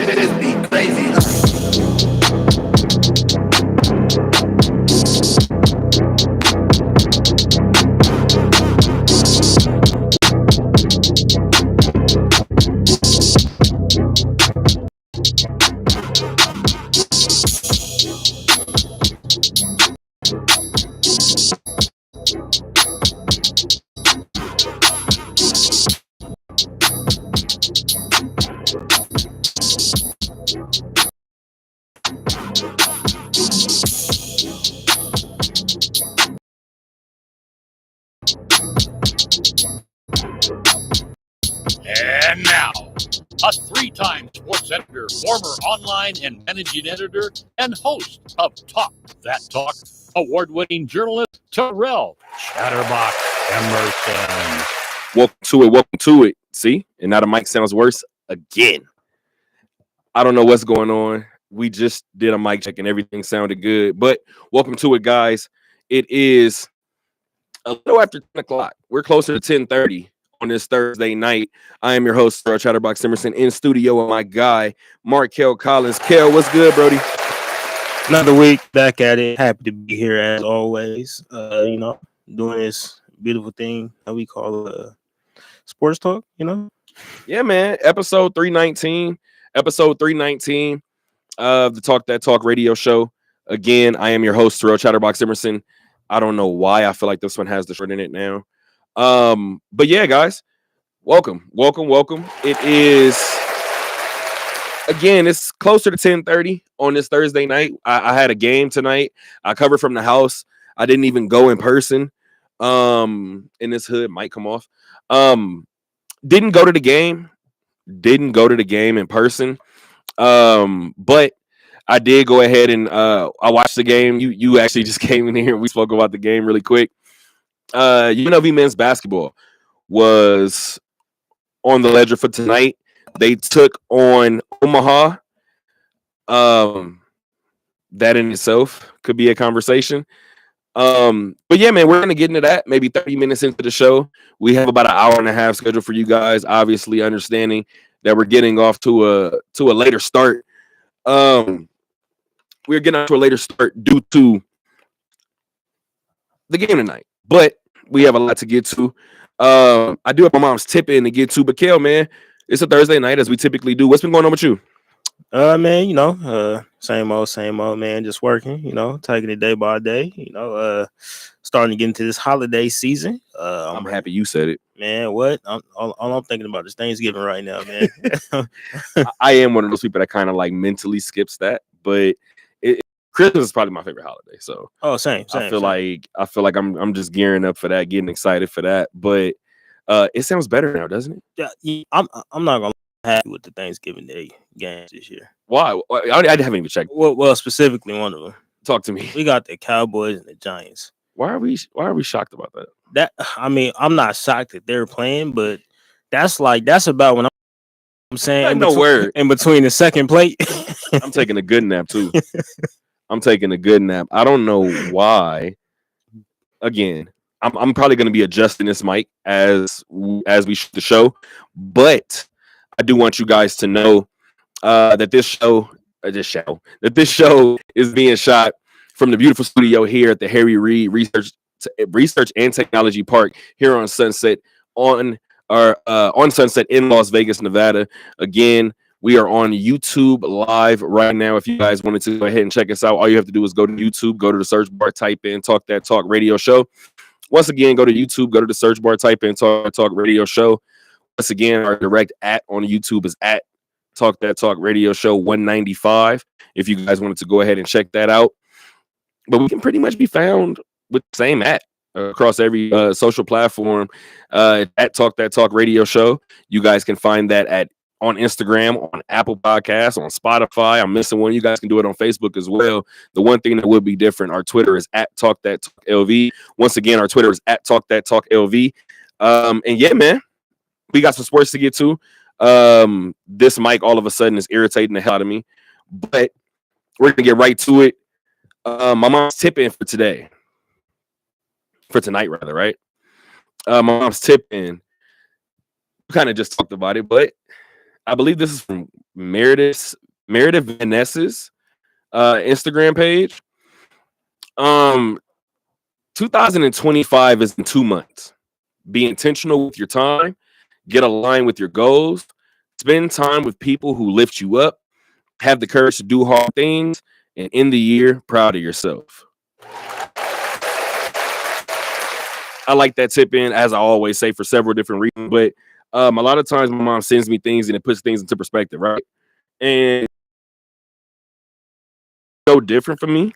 This be crazy. And now, a three-time sports editor, former online and managing editor, and host of Talk That Talk, award-winning journalist Terrell Chatterbox Emerson. Welcome to it. See? And now the mic sounds worse again. I don't know what's going on. We just did a mic check and everything sounded good. But welcome to it, guys. It is a little after 10 o'clock. We're closer to 10:30 on this Thursday night. I am your host, Terrell Chatterbox Emerson, in studio with my guy, Markel Collins. Kel, what's good, Brody? Another week back at it. Happy to be here as always. Doing this beautiful thing that we call sports talk. Yeah, man. Episode 319 of the Talk That Talk radio show. Again, I am your host, Terrell Chatterbox Emerson. I don't know why I feel like this one has the short in it now. But yeah, guys, welcome. It is, again, it's closer to 10:30 on this Thursday night. I had a game tonight. I covered from the house. I didn't even go in person. And this hood might come off. Didn't go to the game in person. But I did go ahead and I watched the game. You actually just came in here and we spoke about the game really quick. UNLV men's basketball was on the ledger for tonight. They took on Omaha. That in itself could be a conversation. But yeah, man, we're gonna get into that maybe 30 minutes into the show. We have about an hour and a half scheduled for you guys, obviously understanding that we're getting off to a later start. We're getting off to a later start due to the game tonight, but we have a lot to get to. I do have my mom's tip in to get to, but Kel, man, it's a Thursday night as we typically do. What's been going on with you? Man, same old, man, just working, taking it day by day, starting to get into this holiday season. I'm happy you said it. Man, what? All I'm thinking about is Thanksgiving right now, man. I am one of those people that kind of like mentally skips that, but Christmas is probably my favorite holiday. So same. I feel like I'm just gearing up for that, getting excited for that. But it sounds better now, doesn't it? Yeah, I'm not gonna be happy with the Thanksgiving Day games this year. Why? I haven't even checked. Well, specifically one of them. Talk to me. We got the Cowboys and the Giants. Why are we shocked about that? I'm not shocked that they're playing, but that's about when I'm saying in between the second plate. I'm taking a good nap too. I don't know why. Again, I'm probably going to be adjusting this mic as we shoot the show, but I do want you guys to know that this show is being shot from the beautiful studio here at the Harry Reid Research and Technology Park here on Sunset on Sunset in Las Vegas, Nevada. Again, we are on YouTube live right now. If you guys wanted to go ahead and check us out, all you have to do is go to YouTube, go to the search bar, type in Talk That Talk Radio Show. Once again, go to YouTube, go to the search bar, type in Talk That Talk Radio Show. Once again, our direct @ on YouTube is @ Talk That Talk Radio Show 195. If you guys wanted to go ahead and check that out. But we can pretty much be found with the same @ across every social platform at Talk That Talk Radio Show. You guys can find that on Instagram, on Apple Podcasts, on Spotify. I'm missing one. You guys can do it on Facebook as well. The one thing that would be different, our Twitter is @ Talk That Talk LV. Once again, our Twitter is @ Talk That Talk LV. And yeah, man, we got some sports to get to. This mic all of a sudden is irritating the hell out of me, but we're gonna get right to it. My mom's tip in for tonight, rather, right? my mom's tip in. Kind of just talked about it, but I believe this is from Meredith Vanessa's Instagram page. 2025 is in 2 months. Be intentional with your time, get aligned with your goals, spend time with people who lift you up, have the courage to do hard things, and end the year proud of yourself. I like that tip in, as I always say, for several different reasons, but a lot of times my mom sends me things and it puts things into perspective, right? And so different for me.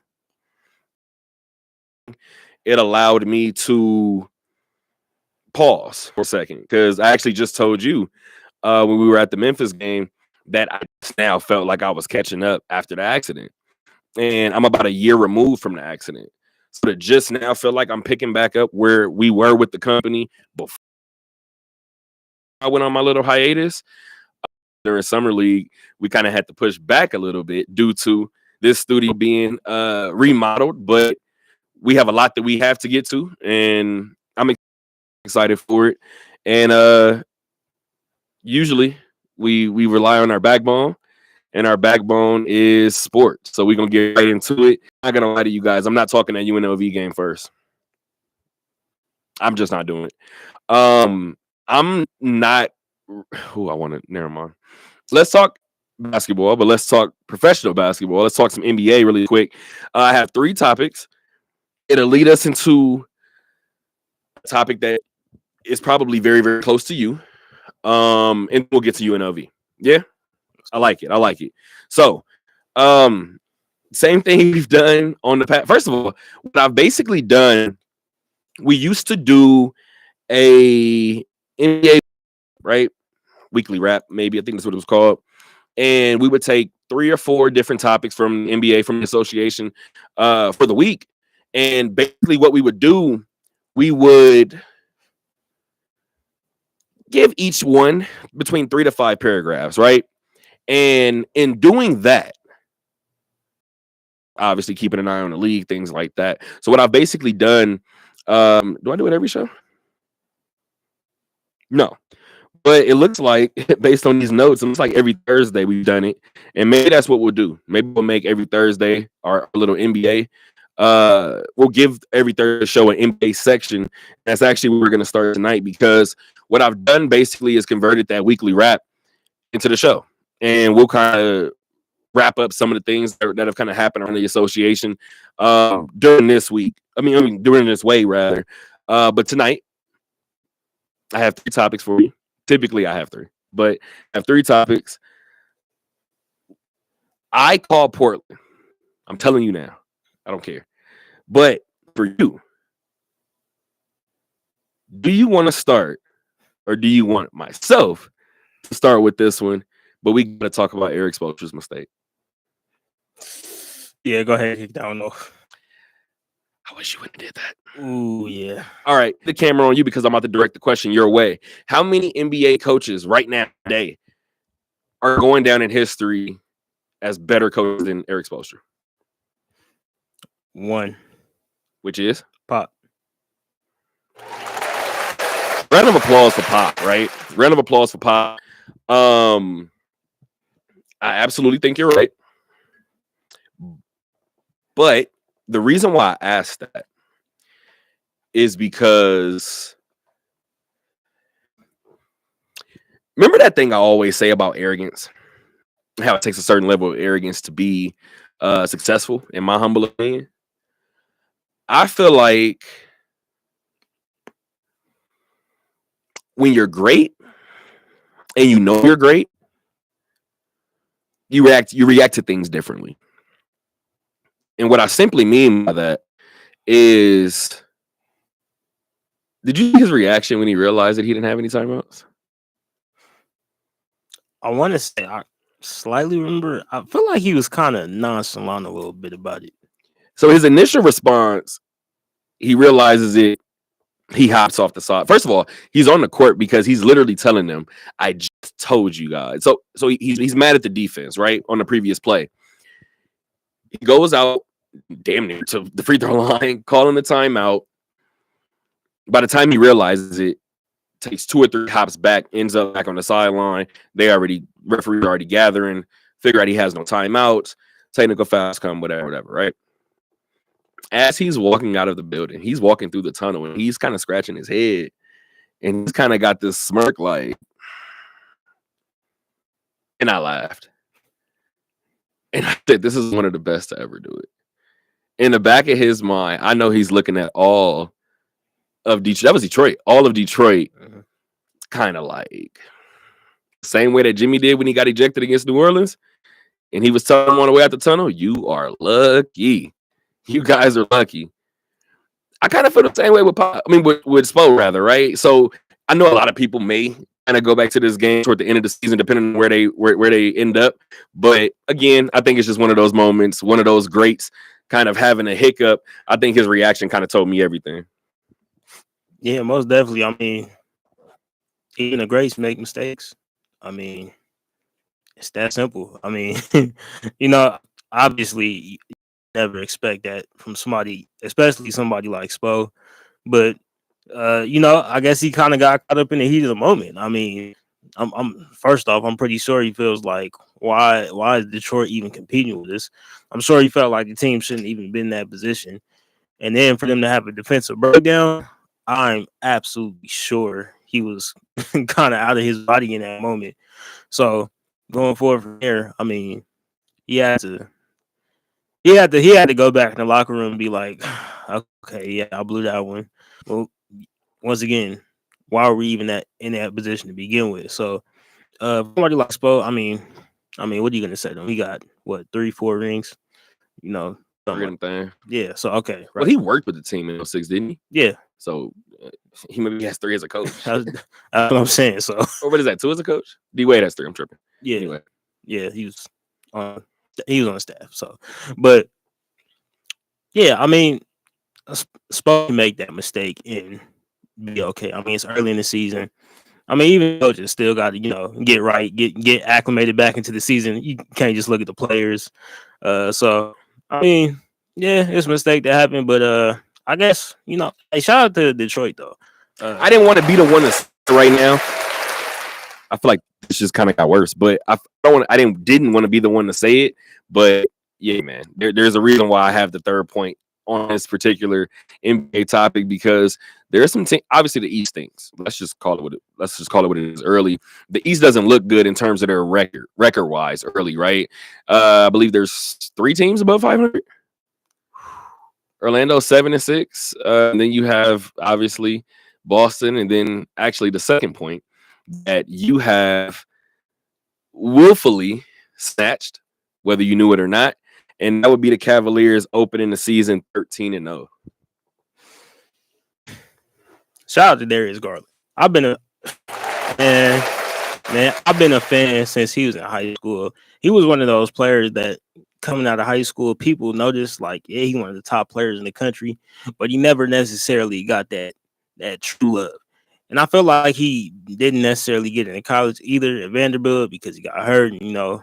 It allowed me to pause for a second, because I actually just told you when we were at the Memphis game that I now felt like I was catching up after the accident. And I'm about a year removed from the accident. So to just now feel like I'm picking back up where we were with the company before I went on my little hiatus. During Summer League, we kind of had to push back a little bit due to this studio being remodeled, but we have a lot that we have to get to, and I'm excited for it. And usually we rely on our backbone, and our backbone is sports. So we're gonna get right into it. I'm not gonna lie to you guys, I'm not talking that UNLV game first. I'm just not doing it. I'm not who I want to. Never mind. Let's talk basketball, but let's talk professional basketball. Let's talk some NBA really quick. I have 3 topics. It'll lead us into a topic that is probably very, very close to you. And we'll get to UNLV. Yeah, I like it. So, same thing we've done on the past. First of all, what I've basically done, we used to do a NBA, right? Weekly wrap, maybe. I think that's what it was called. And we would take 3 or 4 different topics from the NBA, from the association, for the week. And basically what we would do, we would give each one between 3 to 5 paragraphs, right? And in doing that, obviously keeping an eye on the league, things like that. So what I've basically done, do I do it every show? No. But it looks like, based on these notes, it looks like every Thursday we've done it. And maybe that's what we'll do. Maybe we'll make every Thursday our little NBA. We'll give every Thursday show an NBA section. That's actually where we're going to start tonight, because what I've done basically is converted that weekly wrap into the show. And we'll kind of wrap up some of the things that have kind of happened around the association during this week. During this way, rather. But tonight, I have 3 topics for you. Typically, I have 3, but I have 3 topics. I call Portland. I'm telling you now. I don't care. But for you, do you want to start, or do you want myself to start with this one? But we got to talk about Erik Spoelstra's mistake. Yeah, go ahead. Kick down off. I wish you wouldn't have did that. Ooh, yeah. All right, the camera on you, because I'm about to direct the question your way. How many NBA coaches right now today are going down in history as better coaches than Erik Spoelstra? 1. Which is? Pop. Round of applause for Pop, right? Round of applause for Pop. I absolutely think you're right. But the reason why I asked that is because, remember that thing I always say about arrogance? How it takes a certain level of arrogance to be successful, in my humble opinion. I feel like when you're great and you know you're great, you react to things differently. And what I simply mean by that is, did you see his reaction when he realized that he didn't have any timeouts? I want to say, I slightly remember, I feel like he was kind of nonchalant a little bit about it. So his initial response, he realizes it, he hops off the side. First of all, he's on the court because he's literally telling them, I just told you guys. So he's mad at the defense, right, on the previous play. He goes out damn near to the free throw line, calling the timeout. By the time he realizes it, takes 2 or 3 hops back, ends up back on the sideline. Referees already gathering, figure out he has no timeouts, technical fouls come, whatever, right? As he's walking out of the building, he's walking through the tunnel and he's kind of scratching his head and he's kind of got this smirk like, and I laughed. And I said, this is one of the best to ever do it. In the back of his mind, I know he's looking at all of Detroit. That was Detroit. All of Detroit, kind of like same way that Jimmy did when he got ejected against New Orleans. And he was telling him on the way out the tunnel, you are lucky. You guys are lucky. I kind of feel the same way with Spo, rather, right? So I know a lot of people may kind of go back to this game toward the end of the season, depending on where they end up. But again, I think it's just one of those moments, one of those greats kind of having a hiccup. I think his reaction kind of told me everything. Yeah, most definitely. I mean, even the greats make mistakes. I mean, it's that simple. I mean, obviously, you never expect that from somebody, especially somebody like Spo. But I guess he kind of got caught up in the heat of the moment. I mean, I'm first off, I'm pretty sure he feels like why is Detroit even competing with this? I'm sure he felt like the team shouldn't even been in that position. And then for them to have a defensive breakdown, I'm absolutely sure he was kind of out of his body in that moment. So going forward from there, I mean, he had to go back in the locker room and be like, okay, yeah, I blew that one. Well, once again, why were we even in that position to begin with? So somebody like Spo, I mean, what are you gonna say to him? He got what 3-4 rings, something Thing. Yeah. So okay, right. Well, he worked with the team in 06, didn't he? Yeah. So he maybe has 3 as a coach. That's what I'm saying. So or what is that? 2 as a coach? D Wade has 3. I'm tripping. Yeah. Anyway. Yeah, he was on staff. So, but yeah, I mean, Spo can make that mistake and be okay. I mean, it's early in the season. I mean, even coaches still got to get right, get acclimated back into the season. You can't just look at the players. So I mean, yeah, it's a mistake that happened, but I guess hey, shout out to Detroit though. I didn't want to be the one to right now. I feel like this just kind of got worse, but didn't want to be the one to say it. But yeah, man, there's a reason why I have the third point on this particular NBA topic, because there are some obviously the East stinks. Let's just call it what it is early. The East doesn't look good in terms of their record wise early, right? I believe there's 3 teams above 500. Orlando 7-6. And then you have obviously Boston, and then actually the second point that you have willfully snatched, whether you knew it or not, and that would be the Cavaliers opening the season 13-0. Shout out to Darius Garland. I've been a fan since he was in high school. He was one of those players that coming out of high school, people noticed like, yeah, he's one of the top players in the country, but he never necessarily got that true love. And I feel like he didn't necessarily get into college either at Vanderbilt because he got hurt and,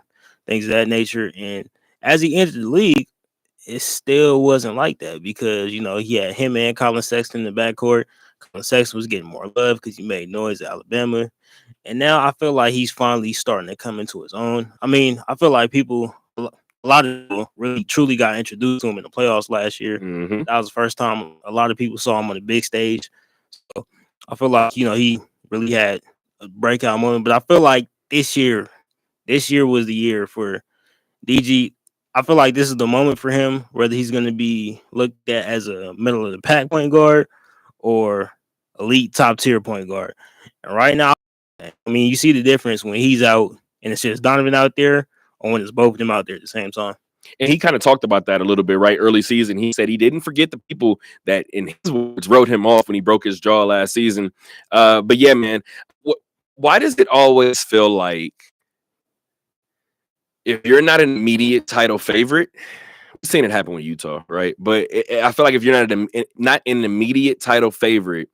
things of that nature. And as he entered the league, it still wasn't like that because, he had him and Colin Sexton in the backcourt. Colin Sexton was getting more love because he made noise at Alabama. And now I feel like he's finally starting to come into his own. I mean, I feel like a lot of people really truly got introduced to him in the playoffs last year. Mm-hmm. That was the first time a lot of people saw him on the big stage. So I feel like, he really had a breakout moment. But I feel like this year was the year for DG. I feel like this is the moment for him, whether he's going to be looked at as a middle of the pack point guard or elite top tier point guard. And right now, I mean, you see the difference when he's out and it's just Donovan out there or when it's both of them out there at the same time. And he kind of talked about that a little bit, right? Early season, he said he didn't forget the people that, in his words, wrote him off when he broke his jaw last season. But yeah, man, why does it always feel like if you're not an immediate title favorite, we've seen it happen with Utah, right? But I feel like if you're not an immediate title favorite,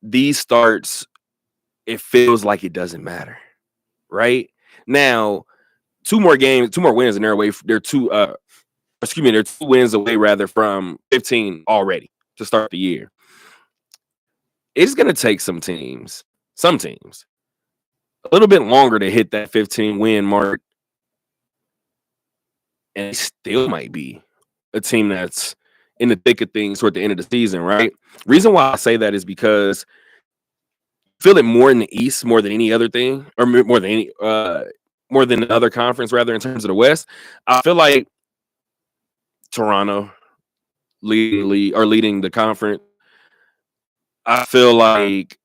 these starts, it feels like it doesn't matter, right? Now, 2 more wins in their way. They're 2 wins away rather from 15 already, to start the year. It's going to take some teams, a little bit longer to hit that 15-win mark. And it still might be a team that's in the thick of things toward the end of the season, right? Reason why I say that is because I feel it more in the East more than any other thing, or more than the other conference, rather, in terms of the West. I feel like Toronto leading the conference. I feel like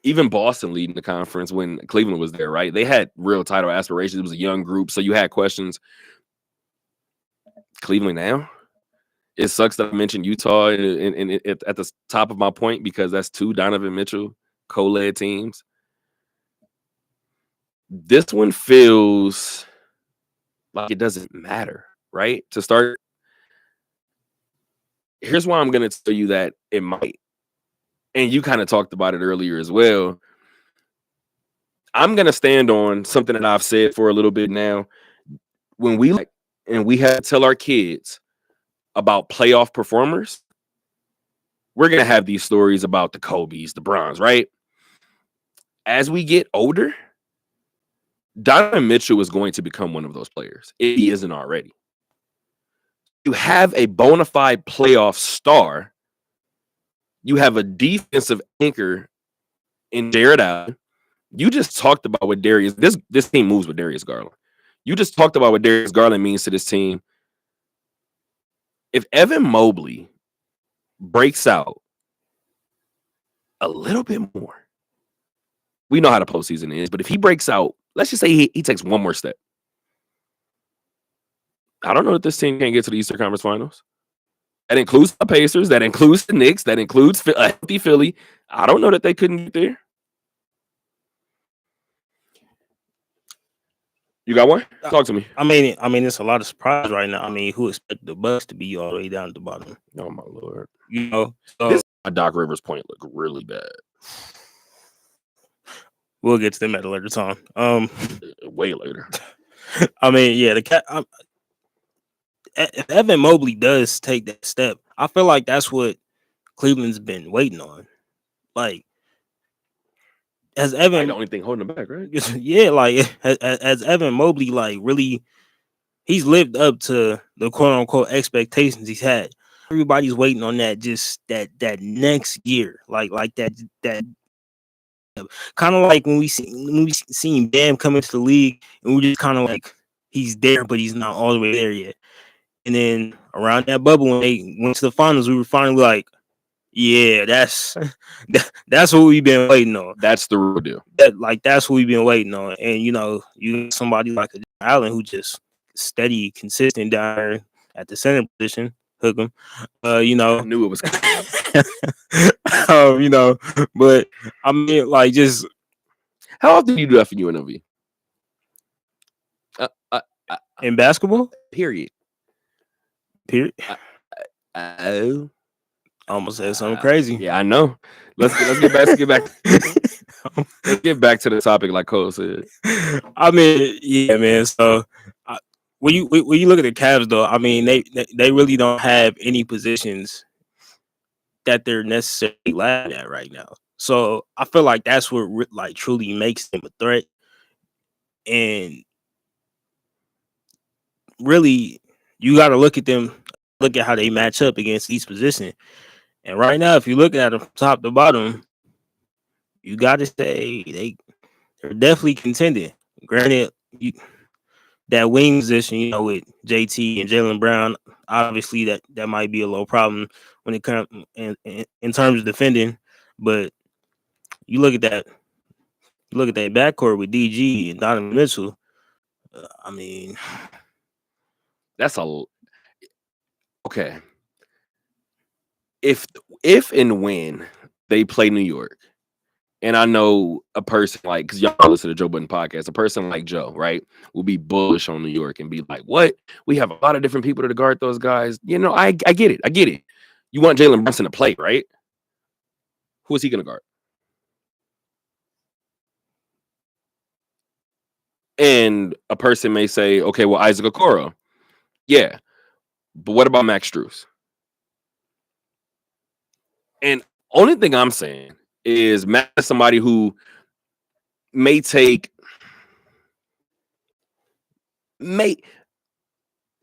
even Boston leading the conference when Cleveland was there, right? They had real title aspirations. It was a young group, so you had questions. Cleveland now, it sucks that I mentioned Utah at the top of my point because that's two Donovan Mitchell co-led teams. This one feels like it doesn't matter, right? To start, here's why I'm going to tell you that it might. And you kind of talked about it earlier as well. I'm going to stand on something that I've said for a little bit now. When we have to tell our kids about playoff performers, we're going to have these stories about the Kobe's, the Browns, right? As we get older, Donovan Mitchell is going to become one of those players if he isn't already. You have a bona fide playoff star. You have a defensive anchor in Jared Allen. You just talked about what Darius, this team moves with Darius Garland. You just talked about what Darius Garland means to this team. If Evan Mobley breaks out a little bit more, we know how the postseason is, but if he breaks out, let's just say he takes one more step. I don't know that this team can't get to the Eastern Conference Finals. That includes the Pacers. That includes the Knicks. That includes a healthy Philly. I don't know that they couldn't get there. You got one? Talk to me. I mean, it's a lot of surprise right now. I mean, who expected the Bucks to be all the way down at the bottom? Oh my Lord! You know, so Doc Rivers point look really bad. We'll get to them at a later time. Way later. I mean, yeah, if Evan Mobley does take that step, I feel like that's what Cleveland's been waiting on. Like, as Evan, the only thing holding him back, right? Yeah, like as Evan Mobley, like really, he's lived up to the quote unquote expectations he's had. Everybody's waiting on that, just that next year, like that kind of like when we seen Bam come into the league, and we just kind of like he's there, but he's not all the way there yet. And then around that bubble when they went to the finals, we were finally like, yeah, that's what we've been waiting on. That's the real deal. That's what we've been waiting on. And you know, you somebody like Allen who just steady, consistent down there at the center position, hook him. You know, I knew it was you know, but I mean, like, just how often do you do that for UNLV? in basketball? Period. I almost said something crazy. Yeah, I know. Let's get back. Let's get back to the topic, like Cole said. I mean, yeah, man. So when you look at the Cavs, though, I mean, they really don't have any positions that they're necessarily lacking at right now. So I feel like that's what like truly makes them a threat. And really, you got to look at how they match up against each position. And right now, if you look at them top to bottom, you got to say they're definitely contending. Granted, that wing position, you know, with JT and Jaylen Brown, obviously that might be a little problem when it comes in terms of defending. But you look at that backcourt with DG and Donovan Mitchell. I mean, that's okay. If and when they play New York, and I know a person like, because y'all listen to Joe Budden podcast, a person like Joe, right, will be bullish on New York and be like, what? We have a lot of different people to guard those guys. You know, I get it. You want Jalen Brunson to play, right? Who is he going to guard? And a person may say, okay, well, Isaac Okoro. Yeah. But what about Max Strus? And only thing I'm saying is Matt is somebody who may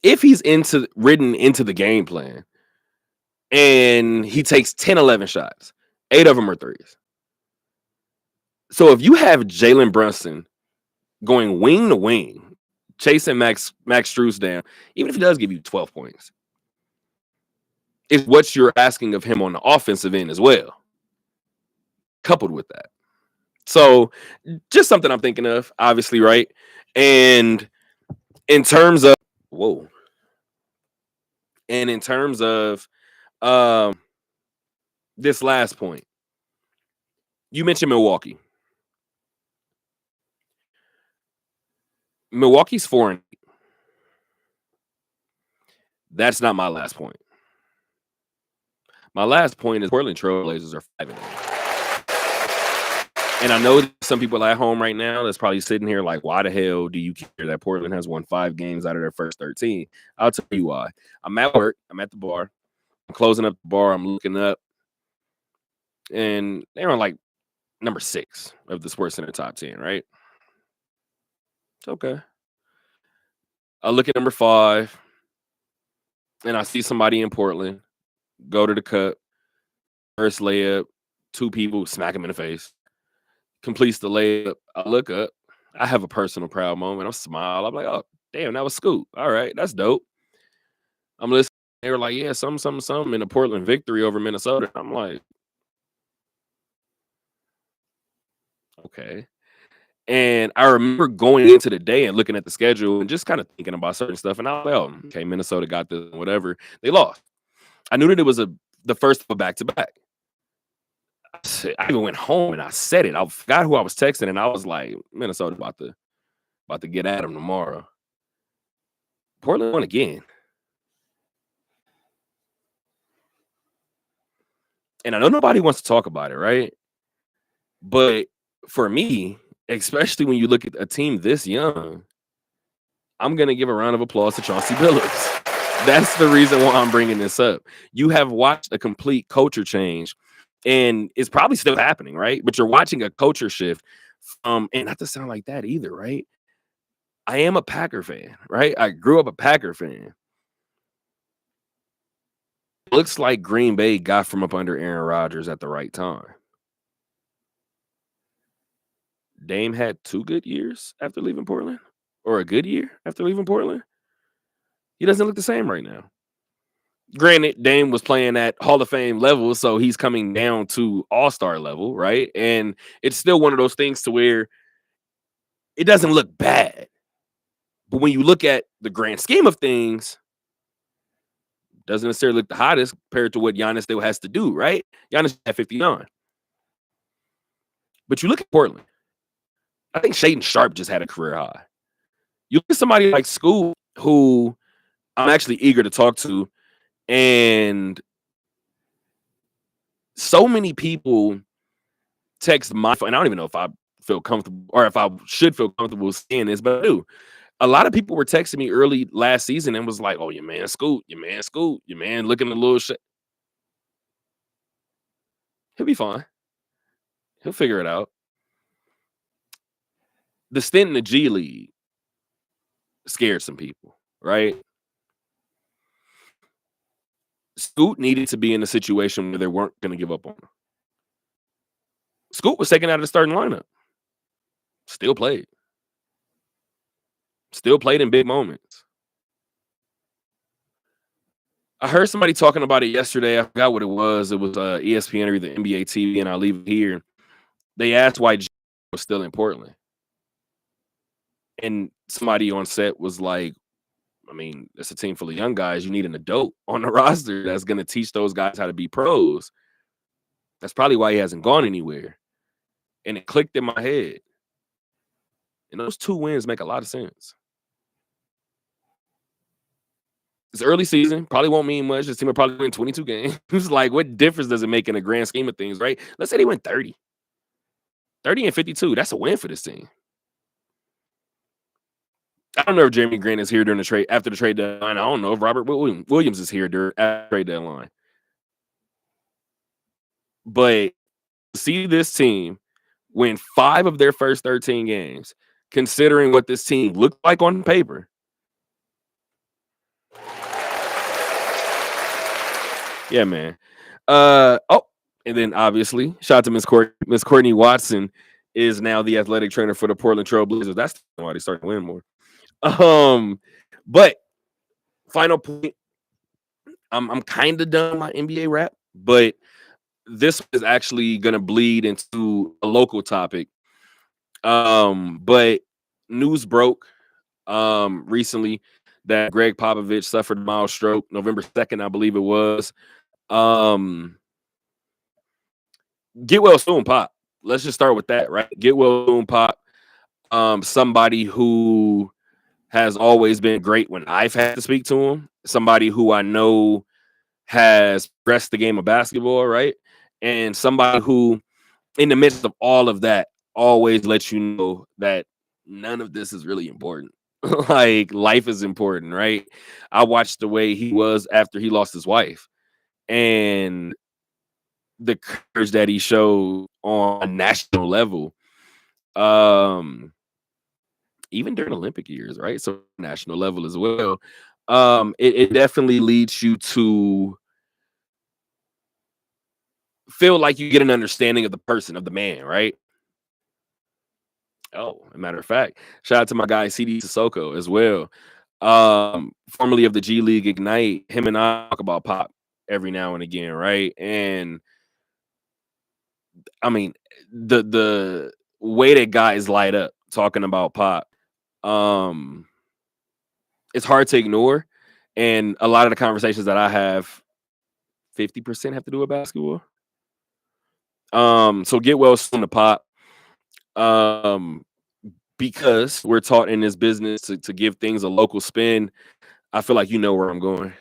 if he's written into the game plan and he takes 10, 11 shots, 8 of them are threes. So if you have Jalen Brunson going wing to wing, chasing Max Strus down, even if he does give you 12 points, is what you're asking of him on the offensive end as well, coupled with that. So just something I'm thinking of, obviously, right? And in terms of this last point, you mentioned Milwaukee. Milwaukee's 4-8. That's not my last point. My last point is Portland Trailblazers are 5-8. And I know some people at home right now that's probably sitting here like, why the hell do you care that Portland has won 5 games out of their first 13? I'll tell you why. I'm at work. I'm at the bar. I'm closing up the bar. I'm looking up. And they're on like number 6 of the Sports Center top 10, right? It's okay. I look at number 5, and I see somebody in Portland go to the cup, first layup, 2 people smack him in the face, completes the layup. I look up. I have a personal proud moment. I smile. I'm like, oh, damn, that was Scoop. All right, that's dope. I'm listening. They were like, yeah, something in a Portland victory over Minnesota. I'm like, okay. And I remember going into the day and looking at the schedule and just kind of thinking about certain stuff. And I was like, oh, okay, Minnesota got this, whatever. They lost. I knew that it was the first of a back-to-back. I even went home and I said it. I forgot who I was texting, and I was like, Minnesota about to get at them tomorrow. Portland won again. And I know nobody wants to talk about it, right? But for me, especially when you look at a team this young, I'm going to give a round of applause to Chauncey Billups. That's the reason why I'm bringing this up. You have watched a complete culture change, and it's probably still happening, right? But you're watching a culture shift from, and not to sound like that either, right? I am a Packer fan, right? I grew up a Packer fan. Looks like Green Bay got from up under Aaron Rodgers at the right time. Dame had 2 good years after leaving Portland, or a good year after leaving Portland. He doesn't look the same right now. Granted, Dame was playing at Hall of Fame level, so he's coming down to All-Star level, right? And it's still one of those things to where it doesn't look bad. But when you look at the grand scheme of things, it doesn't necessarily look the hottest compared to what Giannis still has to do, right? Giannis at 59. But you look at Portland. I think Shaedon Sharpe just had a career high. You look at somebody like Scoot, who I'm actually eager to talk to, and so many people text my phone, and I don't even know if I feel comfortable or if I should feel comfortable saying this, but I do. A lot of people were texting me early last season and was like, oh, your man Scoot, your man looking a little shit. He'll be fine. He'll figure it out. The stint in the G League scared some people, right? Scoot needed to be in a situation where they weren't going to give up on him. Scoot was taken out of the starting lineup. Still played. Still played in big moments. I heard somebody talking about it yesterday. I forgot what it was. It was ESPN or the NBA TV, and I'll leave it here. They asked why G was still in Portland. And somebody on set was like, I mean, it's a team full of young guys. You need an adult on the roster that's going to teach those guys how to be pros. That's probably why he hasn't gone anywhere. And it clicked in my head. And those 2 wins make a lot of sense. It's early season. Probably won't mean much. This team will probably win 22 games. Like, what difference does it make in the grand scheme of things, right? Let's say they win 30. 30 and 52. That's a win for this team. I don't know if Jeremy Grant is here during the trade after the trade deadline. I don't know if Robert Williams is here after the trade deadline. But see this team win 5 of their first 13 games, considering what this team looked like on paper. Yeah, man. And then obviously, shout out to Miss Courtney Watson is now the athletic trainer for the Portland Trail Blazers. That's why they starting to win more. But final point, I'm kind of done with my NBA rap, but this is actually gonna bleed into a local topic. But news broke recently that Greg Popovich suffered a mild stroke November 2nd, I believe it was. Get well soon, Pop. Let's just start with that, right? Get well soon, Pop. Somebody who has always been great when I've had to speak to him. Somebody who I know has progressed the game of basketball, right? And somebody who, in the midst of all of that, always lets you know that none of this is really important. Like, life is important, right? I watched the way he was after he lost his wife, and the courage that he showed on a national level, even during Olympic years, right? So national level as well. It definitely leads you to feel like you get an understanding of the person, of the man, right? Oh, a matter of fact, shout out to my guy CD Sissoko as well. Formerly of the G League Ignite. Him and I talk about Pop every now and again, right? And I mean, the way that guys light up talking about Pop, it's hard to ignore. And a lot of the conversations that I have, 50% have to do with basketball. So get well soon to Pop. Because we're taught in this business to give things a local spin. I feel like you know where I'm going.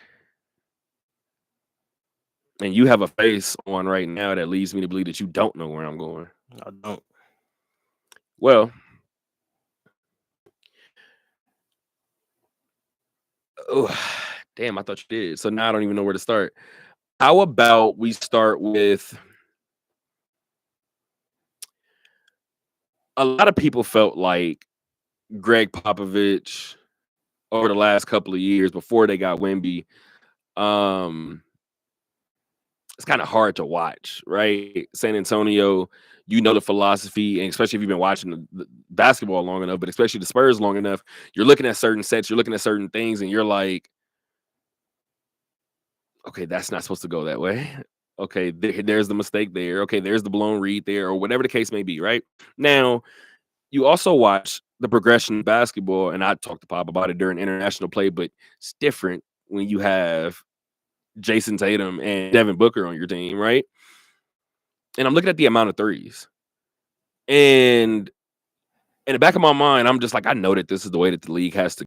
And you have a face on right now that leads me to believe that you don't know where I'm going. I don't. Well, oh, damn, I thought you did. So now I don't even know where to start. How about we start with a lot of people felt like Greg Popovich over the last couple of years before they got Wemby, it's kind of hard to watch, right? San Antonio, you know the philosophy, and especially if you've been watching the basketball long enough, but especially the Spurs long enough, you're looking at certain sets, you're looking at certain things, and you're like, okay, that's not supposed to go that way. Okay, there's the mistake there. Okay, there's the blown read there, or whatever the case may be, right? Now, you also watch the progression of basketball, and I talked to Pop about it during international play, but it's different when you have Jason Tatum and Devin Booker on your team, right? And I'm looking at the amount of threes. And in the back of my mind, I'm just like, I know that this is the way that the league has to.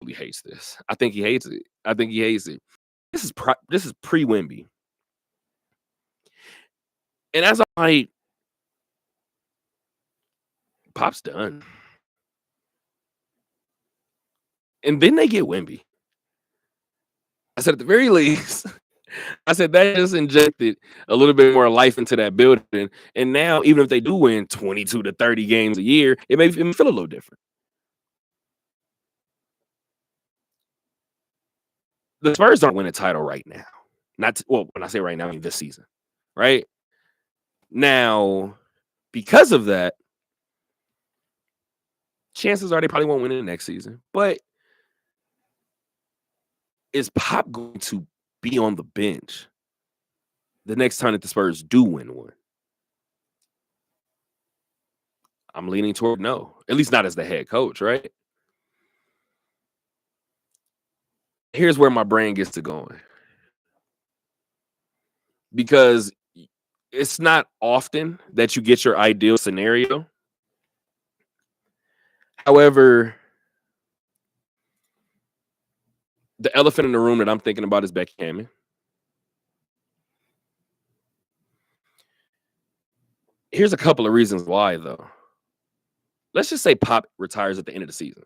He hates this. I think he hates it. I think he hates it. This is pre-Wemby. And as I'm like, Pop's done. And then they get Wemby. I said, at the very least, I said that just injected a little bit more life into that building. And now, even if they do win 22 to 30 games a year, it may feel a little different. The Spurs don't win a title right now. When I say right now, I mean this season, right? Now, because of that, chances are they probably won't win it next season. But is Pop going to be on the bench the next time that the Spurs do win one? I'm leaning toward no, at least not as the head coach, right? Here's where my brain gets to going. Because it's not often that you get your ideal scenario. However, the elephant in the room that I'm thinking about is Becky Hammon. Here's a couple of reasons why, though. Let's just say Pop retires at the end of the season.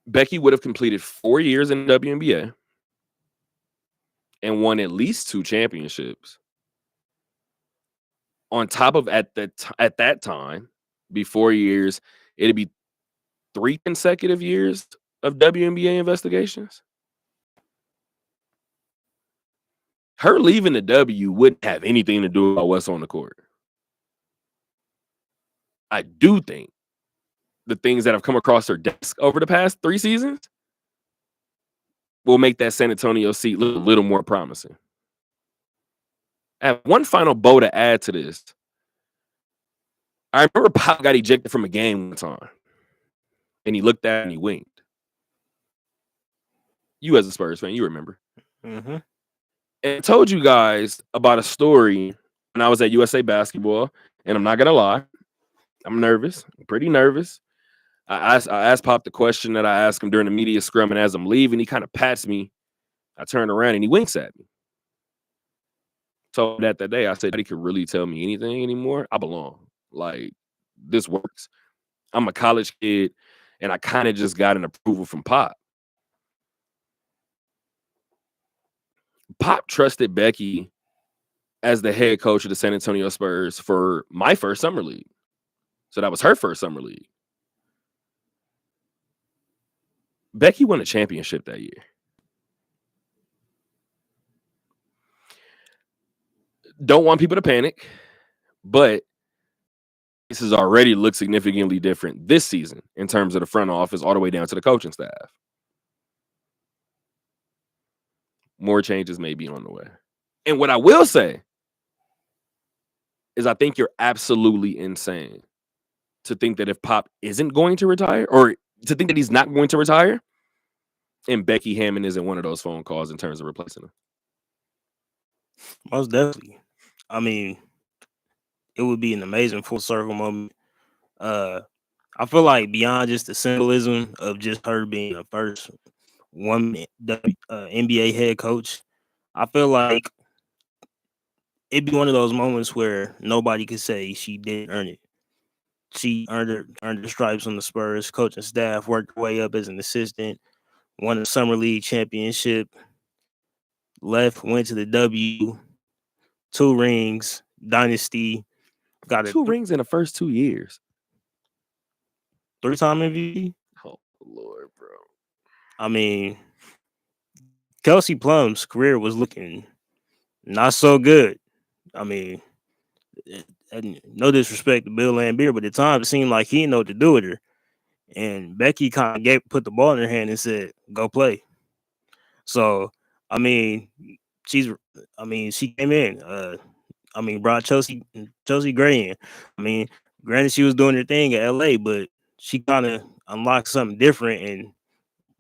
Becky would have completed 4 years in the WNBA. and won at least 2 championships. On top of at that time, be 4 years, it'd be 3 consecutive years of WNBA investigations. Her leaving the W wouldn't have anything to do with what's on the court. I do think the things that have come across her desk over the past 3 seasons will make that San Antonio seat look a little more promising. I have one final bow to add to this. I remember Pop got ejected from a game one time, and he looked at it and he winked. You as a Spurs fan, you remember. Mm-hmm. And I told you guys about a story when I was at USA Basketball, and I'm not going to lie. I'm nervous. I'm pretty nervous. I asked Pop the question that I asked him during the media scrum, and as I'm leaving, he kind of pats me. I turn around, and he winks at me. So that day, I said, he could really tell me anything anymore. I belong. Like, this works. I'm a college kid, and I kind of just got an approval from Pop. Pop trusted Becky as the head coach of the San Antonio Spurs for my first summer league. So that was her first summer league. Becky won a championship that year. Don't want people to panic, but this has already looked significantly different this season in terms of the front office all the way down to the coaching staff. More changes may be on the way. And what I will say is I think you're absolutely insane to think that if Pop isn't going to retire, or to think that he's not going to retire, and Becky Hammon isn't one of those phone calls in terms of replacing him. Most definitely. I mean, it would be an amazing full circle moment. I feel like beyond just the symbolism of just her being the first woman NBA head coach, I feel like it'd be one of those moments where nobody could say she didn't earn it. She earned her stripes on the Spurs coaching staff, worked her way up as an assistant, won the summer league championship, went to the W, 2 rings, dynasty, got 2 rings in the first 2 years. 3-time MVP. Oh Lord, bro. I mean, Kelsey Plum's career was looking not so good. I mean, no disrespect to Bill Laimbeer, but at times it seemed like he didn't know what to do with her. And Becky kind of put the ball in her hand and said, "Go play." So, I mean, she came in. Brought Chelsea Gray in. I mean, granted, she was doing her thing at LA, but she kind of unlocked something different and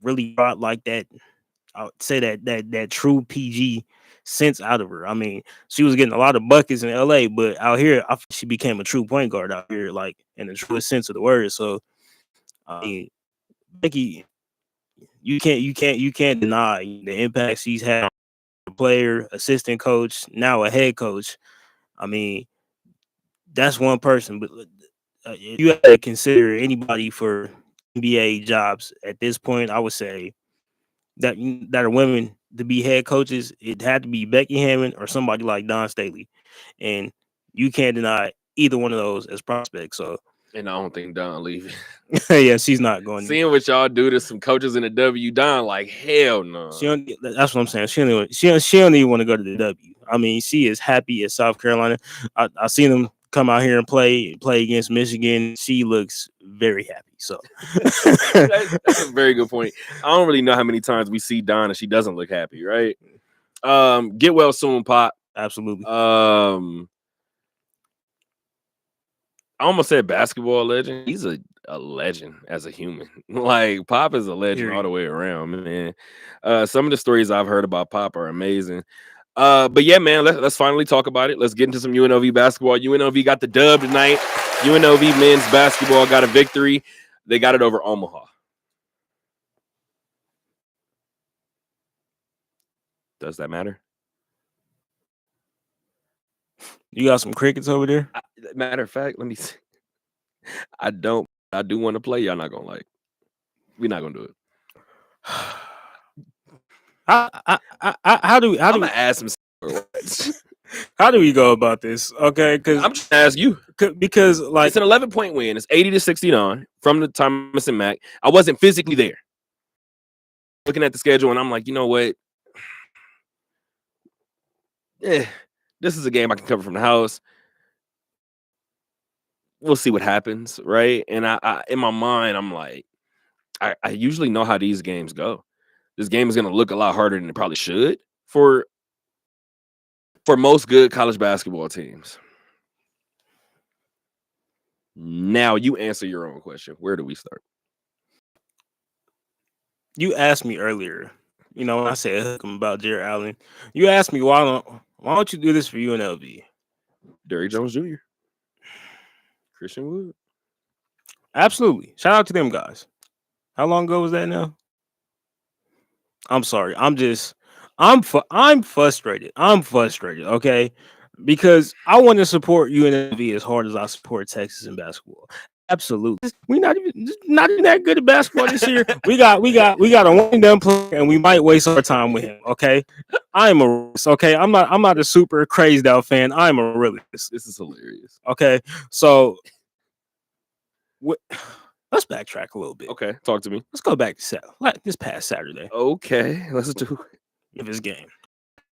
really brought like that. I would say that true PG sense out of her. I mean, she was getting a lot of buckets in LA, but out here, she became a true point guard out here, like in the truest sense of the word. So, I mean, Becky, you can't deny the impact she's had on a player, assistant coach, now a head coach. I mean, that's one person, but you have to consider anybody for NBA jobs at this point. I would say that are women to be head coaches. It had to be Becky Hammon or somebody like Dawn Staley, and you can't deny either one of those as prospects. So, and I don't think Dawn leaving. Yeah, she's not going. Seeing what y'all do to some coaches in the W, Dawn like hell no. That's what I'm saying. She don't even want to go to the W. I mean, she is happy at South Carolina. I seen them come out here and play against Michigan. She looks very happy. So that's a very good point. I don't really know how many times we see Dawn and she doesn't look happy, right? Get well soon, Pop. Absolutely. I almost said basketball legend. He's a legend as a human. Like, Pop is a legend all the way around, man. Some of the stories I've heard about Pop are amazing. But yeah, man, let's finally talk about it. Let's get into some UNLV basketball. UNLV got the dub tonight. UNLV men's basketball got a victory. They got it over Omaha. Does that matter? You got some crickets over there? Matter of fact, let me see. I do want to play. Y'all not gonna like. We're not gonna do it. How do I'm gonna ask him. how do we go about this? Okay, I'm just gonna ask you. because like It's an 11-point win. It's 80-69 from the Thomas and Mack. I wasn't physically there. Looking at the schedule, and I'm like, you know what? This is a game I can cover from the house. We'll see what happens, right? And I in my mind, I'm like, I usually know how these games go. This game is gonna look a lot harder than it probably should for most good college basketball teams. Now you answer your own question. Where do we start? you asked me earlier, when I said hook 'em about Jared Allen, you asked me why don't you do this for UNLV? Derrick Jones Jr., Christian Wood. Absolutely. Shout out to them guys. How long ago was that now? I'm sorry. I'm frustrated. I'm frustrated, okay? Because I want to support UNLV as hard as I support Texas in basketball. Absolutely. We're not even that good at basketball this year. We got a one and done player, and we might waste our time with him. Okay. I'm a realist, okay. I'm not a super crazed out fan. I'm a realist. This is hilarious. Okay. So let's backtrack a little bit. Okay, talk to me. Let's go back to this past Saturday. Okay, let's do it. Of his game.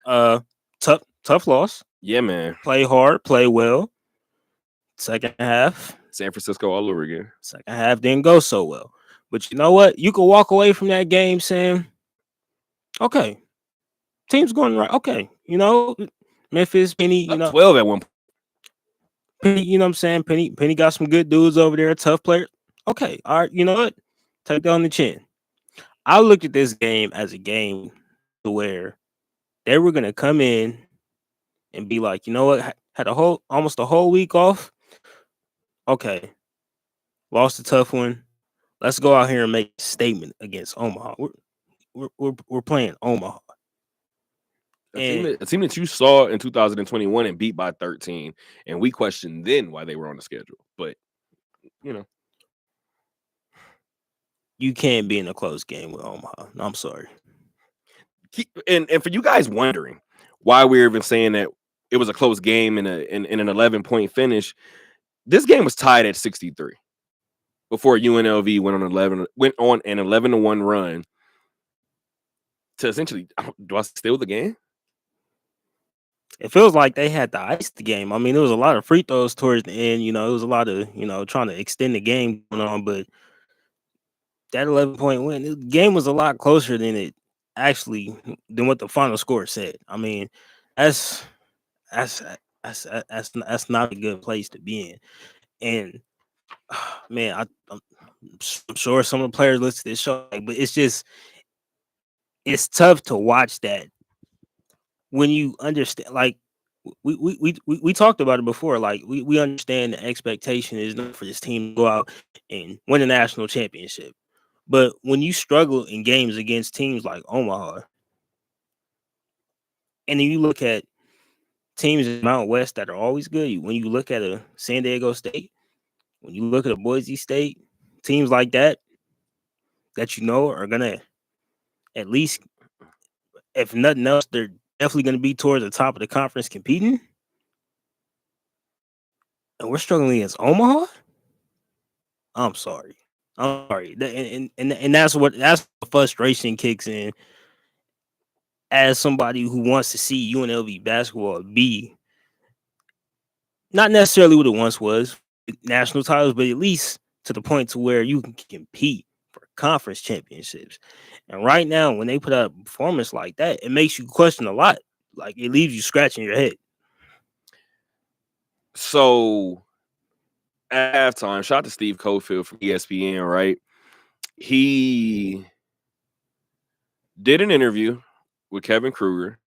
Tough loss. Yeah, man. Play hard, play well. Second half. San Francisco all over again. Second half didn't go so well. But you know what? You could walk away from that game saying, okay, team's going right. Okay, Memphis, Penny, 12 at one point. Penny, you know what I'm saying? Penny got some good dudes over there, tough player. Okay, all right, you know what? Take that on the chin. I looked at this game as a game to where they were gonna come in and be like, you know what? Had almost a whole week off. Okay, lost a tough one. Let's go out here and make a statement against Omaha. We're playing Omaha. A team that you saw in 2021 and beat by 13, and we questioned then why they were on the schedule. But you can't be in a close game with Omaha. I'm sorry. And for you guys wondering why we're even saying that it was a close game in an 11-point finish, this game was tied at 63 before UNLV went on an 11-1 run to essentially, do I steal the game? It feels like they had to ice the game. I mean, there was a lot of free throws towards the end. It was a lot of, trying to extend the game going on. But that 11-point win, the game was a lot closer than what the final score said. I mean, that's not a good place to be in. And man, I'm sure some of the players listen to this show, but it's tough to watch that when you understand. Like we talked about it before. Like we understand the expectation is not for this team to go out and win a national championship, but when you struggle in games against teams like Omaha, and then you look at teams in Mount West that are always good. When you look at a San Diego State, when you look at a Boise State, teams like that are gonna at least, if nothing else, they're definitely gonna be towards the top of the conference competing. And we're struggling against Omaha. I'm sorry. And that's the frustration kicks in as somebody who wants to see UNLV basketball be not necessarily what it once was, national titles, but at least to the point to where you can compete for conference championships. And right now, when they put out a performance like that, it makes you question a lot. Like, it leaves you scratching your head. So at halftime, shout out to Steve Cofield from ESPN, right? He did an interview with Kevin Kruger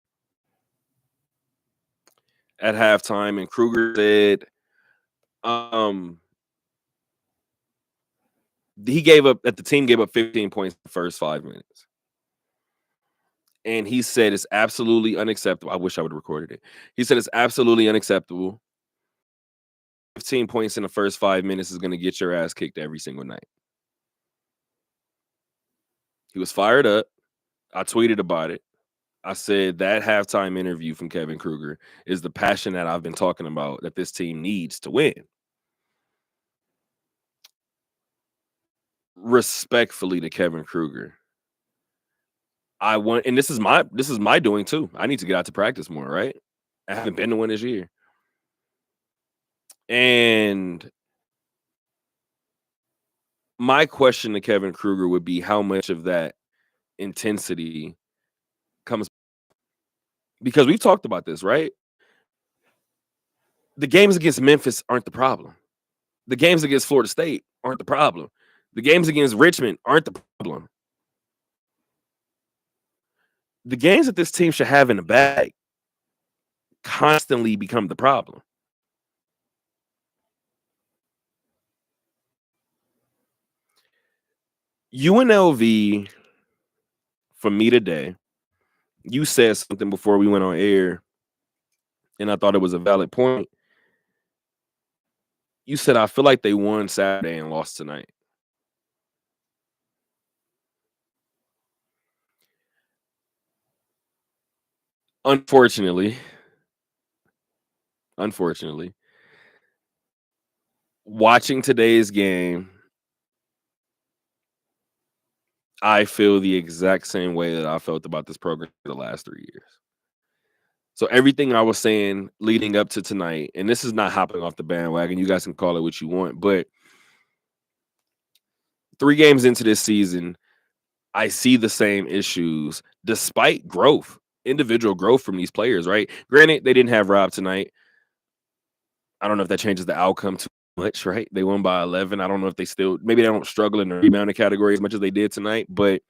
at halftime, and Kruger said the team gave up 15 points in the first 5 minutes. And he said it's absolutely unacceptable. I wish I would have recorded it. He said it's absolutely unacceptable. 15 points in the first 5 minutes is going to get your ass kicked every single night. He was fired up. I tweeted about it. I said that halftime interview from Kevin Kruger is the passion that I've been talking about that this team needs to win. Respectfully to Kevin Kruger, I want, and this is my doing too. I need to get out to practice more, right? I haven't been to one this year. And my question to Kevin Kruger would be how much of that intensity comes, because we've talked about this, right? The games against Memphis aren't the problem. The games against Florida State aren't the problem. The games against Richmond aren't the problem. The games that this team should have in the bag constantly become the problem. UNLV, for me today, you said something before we went on air, and I thought it was a valid point. You said, I feel like they won Saturday and lost tonight. Unfortunately, watching today's game, I feel the exact same way that I felt about this program for the last 3 years. So everything I was saying leading up to tonight, and this is not hopping off the bandwagon, you guys can call it what you want, but 3 games into this season, I see the same issues despite growth, individual growth from these players, right? Granted, they didn't have Rob tonight. I don't know if that changes the outcome too much, right? They won by 11. I don't know if maybe they don't struggle in the rebounding category as much as they did tonight, but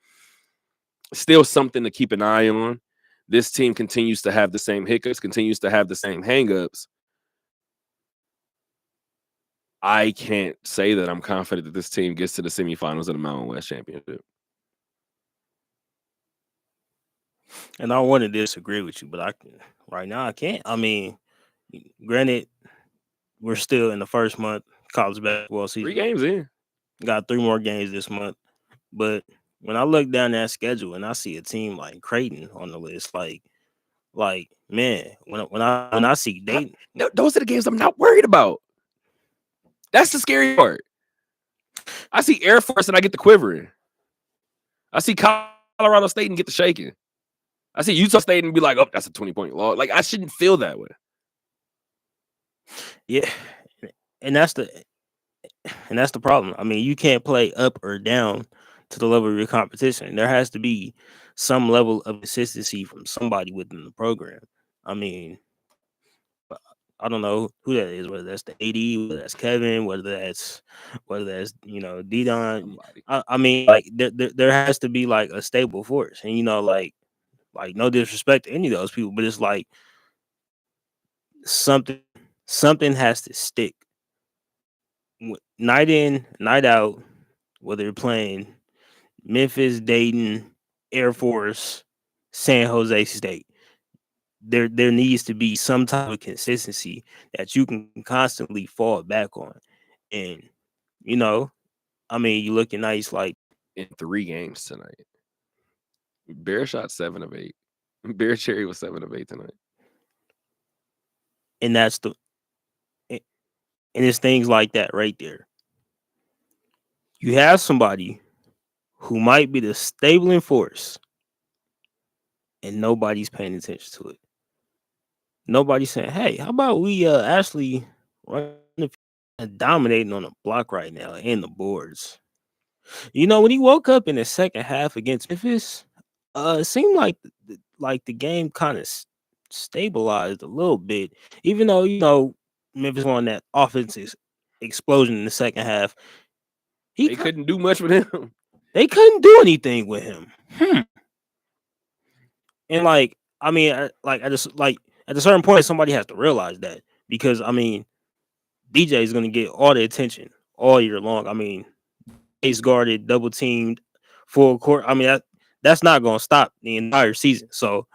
still something to keep an eye on. This team continues to have the same hiccups, continues to have the same hangups. I can't say that I'm confident that this team gets to the semifinals of the Mountain West Championship. And I want to disagree with you, but right now I can't. I mean, granted, we're still in the first month college basketball season. 3 games in. Got 3 more games this month. But when I look down that schedule and I see a team like Creighton on the list, like man, when I see Dayton, those are the games I'm not worried about. That's the scary part. I see Air Force and I get the quivering. I see Colorado State and get the shaking. I see Utah State and be like, oh, that's a 20-point loss. Like, I shouldn't feel that way. Yeah, and that's the problem. I mean, you can't play up or down to the level of your competition. There has to be some level of consistency from somebody within the program. I mean, I don't know who that is, whether that's the AD, whether that's Kevin, whether that's Didon. I mean, like there has to be like a stable force, and like no disrespect to any of those people, but it's like something has to stick night in, night out, whether you're playing Memphis, Dayton, Air Force, San Jose State. There needs to be some type of consistency that you can constantly fall back on. And, I mean, you looking nice like in 3 games tonight. Bear shot 7 of 8. Bear Cherry was 7 of 8 tonight. And and it's things like that right there. You have somebody who might be the stabling force, and nobody's paying attention to it. Nobody's saying, hey, how about we actually run dominating on the block right now and the boards. When he woke up in the second half against Memphis, it seemed like the game kind of stabilized a little bit, even though Memphis won that offensive explosion in the second half. They couldn't do much with him. They couldn't do anything with him. And I mean, at a certain point, somebody has to realize that, because I mean, DJ is going to get all the attention all year long. I mean, ace guarded, double teamed, full court. I mean, that's not going to stop the entire season. So,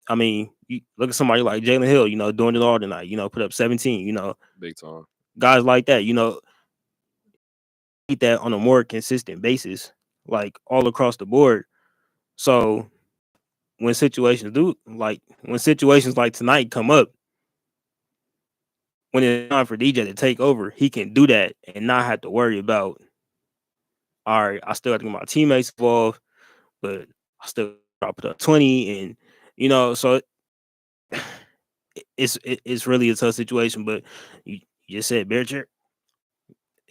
I mean, you look at somebody like Jalen Hill, doing it all tonight, put up 17, big time. Guys like that, eat that on a more consistent basis, like all across the board. So when situations like tonight come up, when it's time for DJ to take over, he can do that and not have to worry about, all right, I still have to get my teammates involved, but I still got to put up 20, and so it's really a tough situation. But you just said, Bearcher,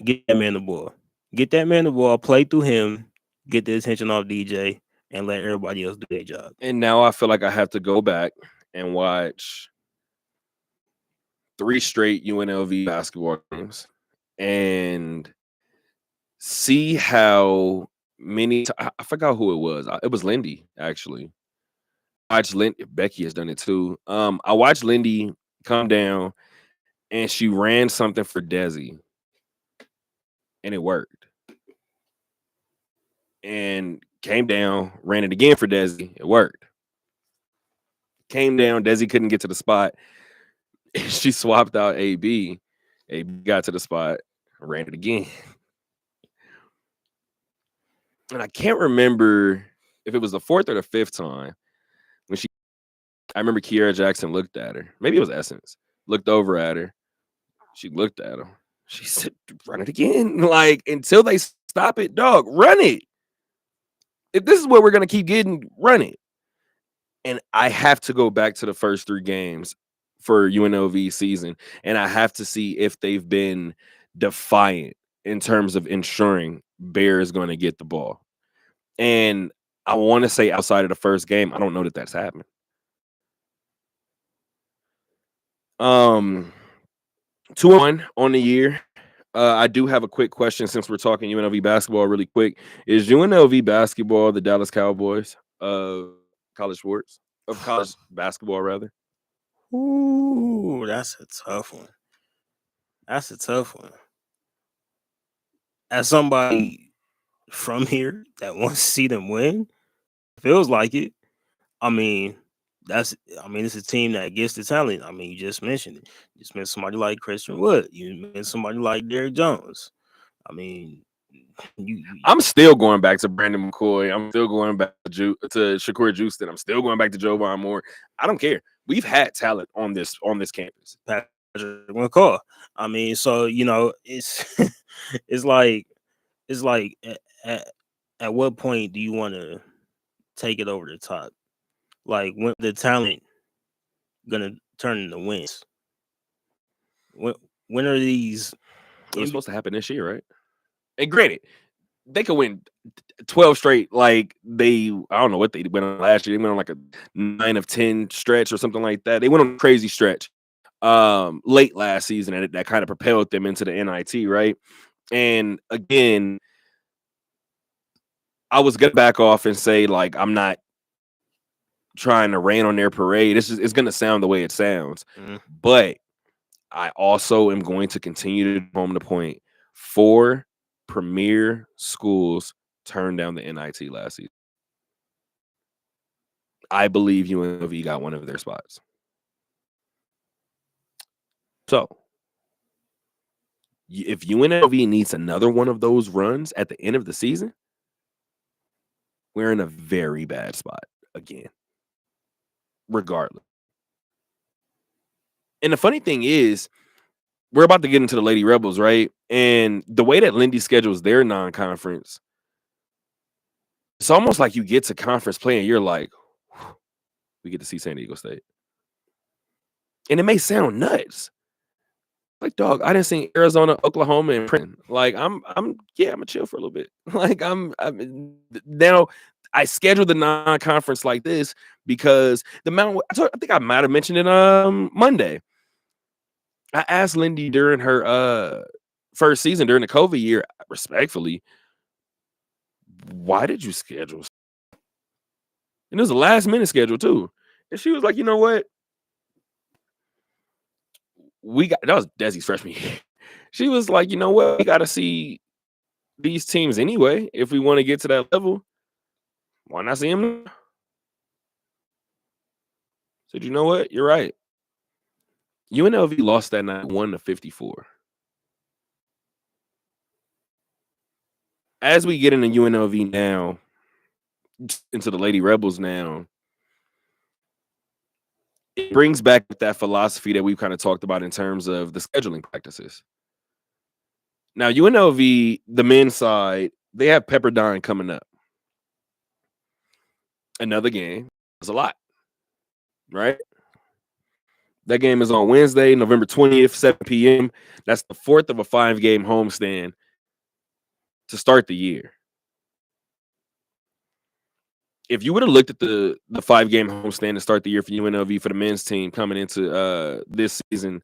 get that man the ball. Get that man the ball, play through him, get the attention off DJ, and let everybody else do their job. And now I feel like I have to go back and watch 3 straight UNLV basketball games and see how many. I forgot who it was. It was Lindy, actually. I watched Lindy. Becky has done it too. I watched Lindy come down, and she ran something for Desi, and it worked. And came down, ran it again for Desi. It worked. Came down, Desi couldn't get to the spot. She swapped out AB. AB got to the spot, ran it again. And I can't remember if it was the 4th or the 5th time when I remember Kiara Jackson looked at her. Maybe it was Essence. Looked over at her. She looked at him. She said, run it again. Like, until they stop it, dog, run it. If this is what we're going to keep getting, run it. And I have to go back to the first 3 games for UNLV season, and I have to see if they've been defiant in terms of ensuring Bear is going to get the ball. And I want to say outside of the first game, I don't know that that's happened. 2-1 on the year. I do have a quick question since we're talking UNLV basketball really quick. Is UNLV basketball the Dallas Cowboys of college sports? Of college basketball, rather? Ooh, that's a tough one. That's a tough one. As somebody from here that wants to see them win, feels like it. I mean, it's a team that gets the talent. I mean, you just mentioned it. You just mentioned somebody like Christian Wood. You mentioned somebody like Derrick Jones. I mean, I'm still going back to Brandon McCoy. I'm still going back to Shakur Juiston. I'm still going back to Jovan Moore. I don't care. We've had talent on this campus. Patrick McCaw. I mean, so it's it's like at what point do you want to take it over the top? Like, when the talent gonna turn into wins? When are these? It was supposed to happen this year, right? And granted, they could win 12 straight. Like I don't know what they went on last year. They went on like a 9 of 10 stretch or something like that. They went on a crazy stretch late last season, and that kind of propelled them into the NIT, right? And again, I was gonna back off and say, like, I'm not trying to rain on their parade. It's gonna sound the way it sounds, but I also am going to continue to home the point. 4 premier schools turned down the NIT last season. I believe UNLV got one of their spots. So, if UNLV needs another one of those runs at the end of the season, we're in a very bad spot again, regardless. And the funny thing is, we're about to get into the Lady Rebels, right? And the way that Lindy schedules their non-conference, it's almost like you get to conference play and you're like, we get to see San Diego State. And it may sound nuts. Like, dog, I didn't see Arizona, Oklahoma, and Princeton. Like, I'm gonna chill for a little bit. Like, now I scheduled the non-conference like this because I think I might have mentioned it Monday. I asked Lindy during her first season during the COVID year, respectfully, why did you schedule? And it was a last minute schedule too. And she was like, you know what? That was Desi's freshman year. She was like, you know what? We got to see these teams anyway. If we want to get to that level, why not see them? Said, you know what? You're right. UNLV lost that night 1-54. As we get into UNLV now, into the Lady Rebels now, it brings back that philosophy that we've kind of talked about in terms of the scheduling practices. Now, UNLV, the men's side, they have Pepperdine coming up. Another game is a lot, right? That game is on Wednesday, November 20th, 7 p.m. That's the fourth of a 5-game homestand to start the year. If you would have looked at the 5-game homestand to start the year for UNLV for the men's team coming into this season,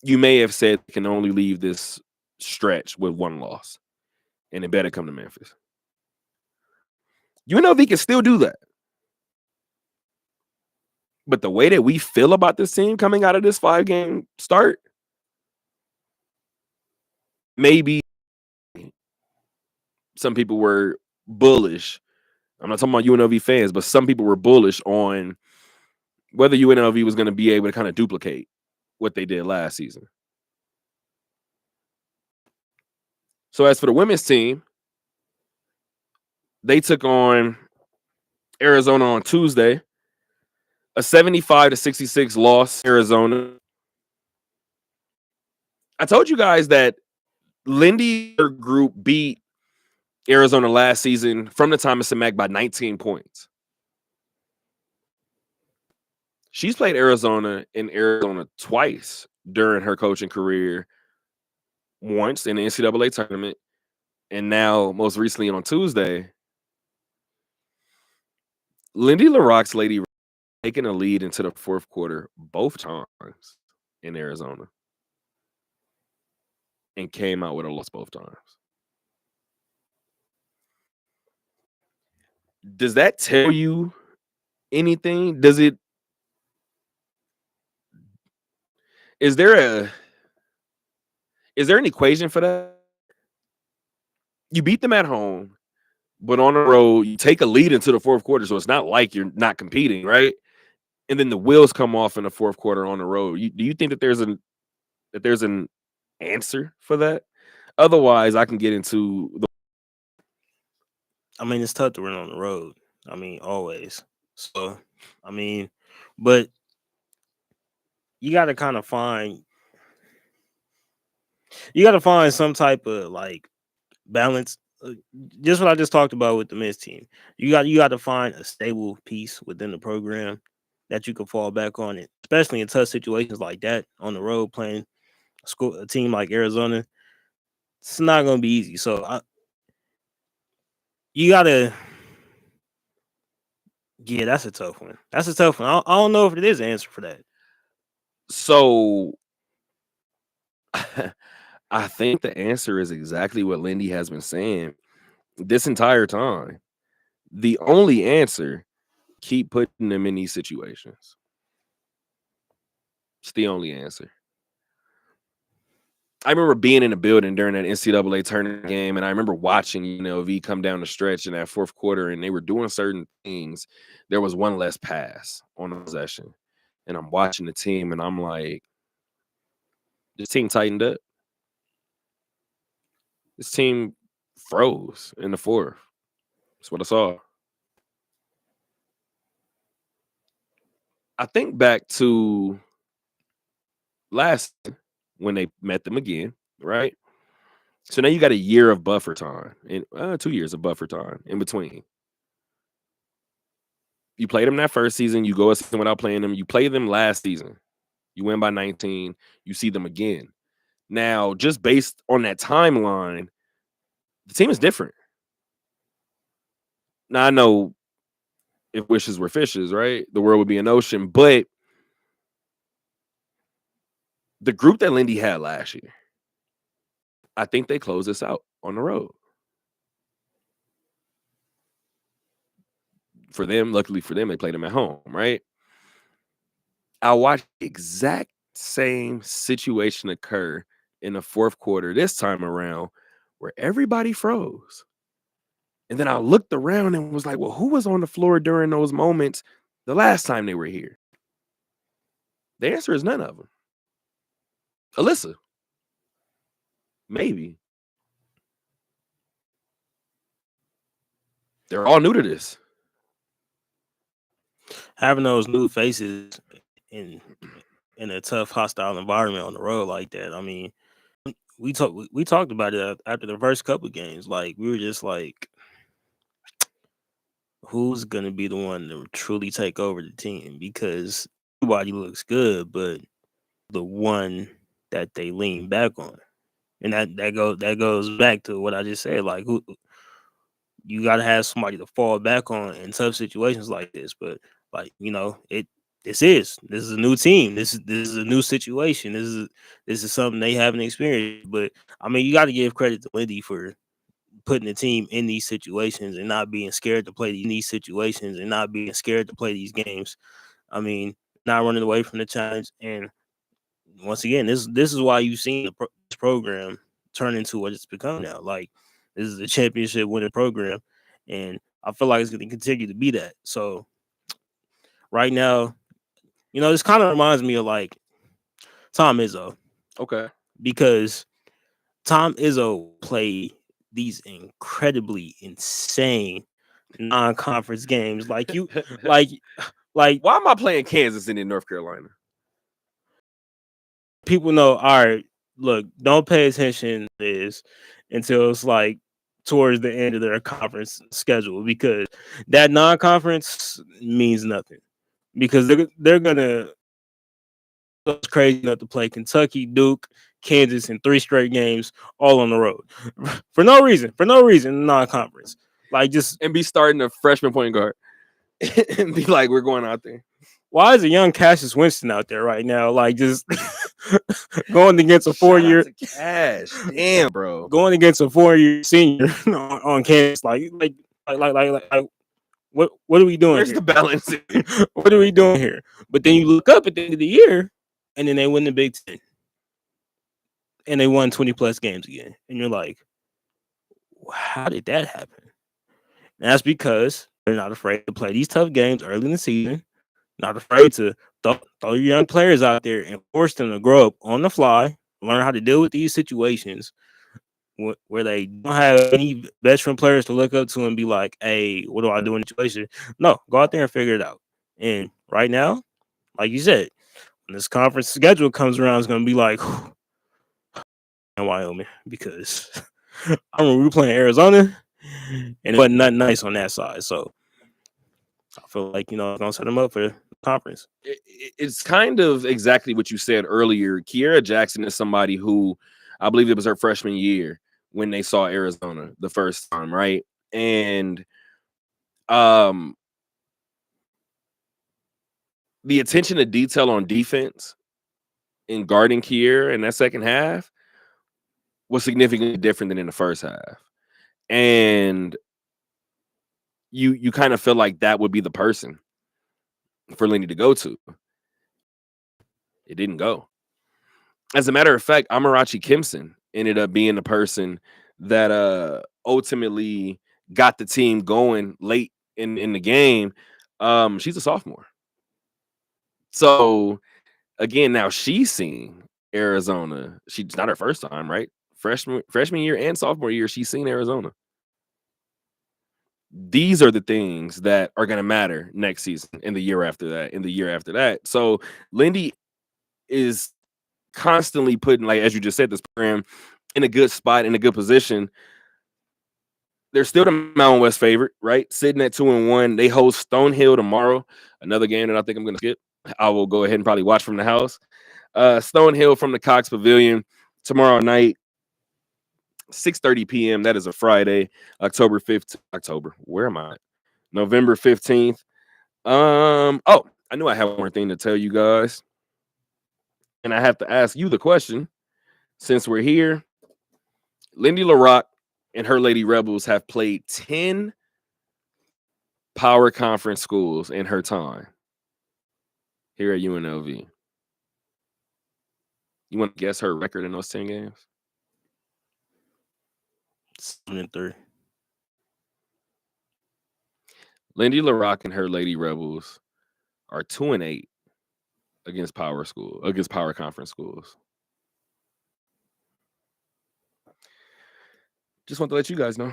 you may have said they can only leave this stretch with 1 loss, and it better come to Memphis. UNLV can still do that. But the way that we feel about this team coming out of this 5-game start, maybe some people were bullish. I'm not talking about UNLV fans, but some people were bullish on whether UNLV was going to be able to kind of duplicate what they did last season. So as for the women's team, they took on Arizona on Tuesday, a 75-66 loss. Arizona. I told you guys that Lindy group beat Arizona last season from the Thomas and Mack by 19 points. She's played Arizona twice during her coaching career. Once in the NCAA tournament, and now most recently on Tuesday, Lindy LaRock's lady taking a lead into the fourth quarter both times in Arizona and came out with a loss both times. Does that tell you anything? Is there an equation for that? You beat them at home, but on the road, you take a lead into the fourth quarter, so it's not like you're not competing, right? And then the wheels come off in the fourth quarter on the road. Do you think that there's an answer for that? Otherwise, I can get into the. I mean, it's tough to win on the road. I mean, always. So, I mean, but you got to kind of find some type of like balance. Just what I just talked about with the men's team. You got to find a stable piece within the program that you can fall back on it, especially in tough situations like that on the road playing a team like Arizona. It's not going to be easy. So you got to. Yeah, that's a tough one. I don't know if it is an answer for that. So I think the answer is exactly what Lindy has been saying this entire time. The only answer, keep putting them in these situations. It's the only answer. I remember being in the building during that NCAA tournament game, and I remember watching UNLV come down the stretch in that fourth quarter, and they were doing certain things. There was one less pass on the possession, and I'm watching the team, and I'm like, this team tightened up. This team froze in the fourth. That's what I saw. I think back to last when they met them again, right? So now you got a year of buffer time and 2 years of buffer time in between. You played them that first season. You go a season without playing them. You play them last season. You win by 19. You see them again. Now, just based on that timeline, the team is different. Now, I know if wishes were fishes, right? The world would be an ocean. But the group that Lindy had last year, I think they closed this out on the road. For them, luckily for them, they played them at home, right? I watched the exact same situation occur in the fourth quarter this time around where everybody froze. And then I looked around and was like, well, who was on the floor during those moments the last time they were here? The answer is none of them. Alyssa. Maybe. They're all new to this. having those new faces in in a tough, hostile environment on the road like that. I mean, we talked about it after the first couple games. Like we were just like, who's gonna be the one to truly take over the team? Because everybody looks good, but the one that they lean back on, and that goes back to what I just said. Like, who you got to have somebody to fall back on in tough situations like this. But like this is a new team. This is a new situation. This is something they haven't experienced. But I mean, you got to give credit to Lindy for putting the team in these situations and not being scared to play in these situations and not being scared to play these games. I mean, not running away from the challenge. And once again, this is why you've seen this program turn into what it's become now. Like this is a championship winning program, and I feel like it's going to continue to be that. So right now, this kind of reminds me of like Tom Izzo Okay. because Tom Izzo played these incredibly insane non-conference games. Like you, like Why am I playing Kansas and in North Carolina? people know. All right, look, don't pay attention to this until it's like towards the end of their conference schedule because that non-conference means nothing because they're gonna go crazy enough to play Kentucky, Duke, Kansas in 3 straight games all on the road for no reason non-conference like just And be starting a freshman point guard and be like, we're going out there. why is a young Cassius Winston out there right now like just going against a Shout out 4-year to Cash. Damn, bro. going against a 4-year senior on campus like what are we doing Where's here? the balance? What are we doing here? But then you look up at the end of the year and then they win the Big Ten and they won 20 plus games again and you're like, how did that happen? And that's because they're not afraid to play these tough games early in the season, not afraid to throw your young players out there and force them to grow up on the fly, learn how to deal with these situations where they don't have any veteran players to look up to and be like, hey, what do I do in the situation? No, go out there and figure it out. And right now, like you said, when this conference schedule comes around, it's going to be like, in Wyoming, because I remember we were playing Arizona and it wasn't nothing nice on that side. So I feel like, it's going to set them up for the conference. It's kind of exactly what you said earlier. Kiera Jackson is somebody who I believe it was her freshman year when they saw Arizona the first time, right? And the attention to detail on defense in guarding Kiera in that second half was significantly different than in the first half. And you kind of feel like that would be the person for Lindy to go to. It didn't go. As a matter of fact, Amarachi Kimpson ended up being the person that ultimately got the team going late in the game. She's a sophomore. So again, now she's seen Arizona. She's not her first time, right? Freshman year and sophomore year, she's seen Arizona. These are the things that are going to matter next season and the year after that, and the year after that. So Lindy is constantly putting, like as you just said, this program in a good spot, in a good position. They're still the Mountain West favorite, right? Sitting at 2-1. They host Stonehill tomorrow, another game that I think I'm going to skip. I will go ahead and probably watch from the house. Stonehill from the Cox Pavilion tomorrow night, 6:30 p.m. That is a Friday, October 15th. Where am I? November 15th. Oh, I knew I had one more thing to tell you guys. And I have to ask you the question since we're here. Lindy LaRock and her Lady Rebels have played 10 power conference schools in her time here at UNLV. You want to guess her record in those 10 games? 7-3. Lindy LaRock and her Lady Rebels are 2-8 against power conference schools. Just want to let you guys know.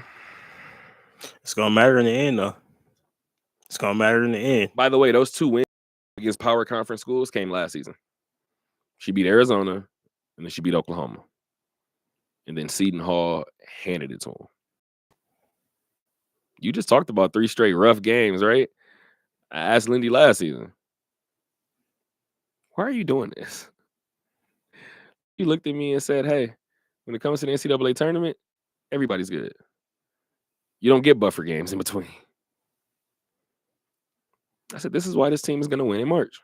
It's gonna matter in the end, though. It's gonna matter in the end. By the way, those 2 wins against power conference schools came last season. She beat Arizona, and then she beat Oklahoma. And then Seton Hall handed it to them. You just talked about 3 straight rough games, right? I asked Lindy last season, why are you doing this? He looked at me and said, hey, when it comes to the NCAA tournament, everybody's good. You don't get buffer games in between. I said, this is why this team is going to win in March.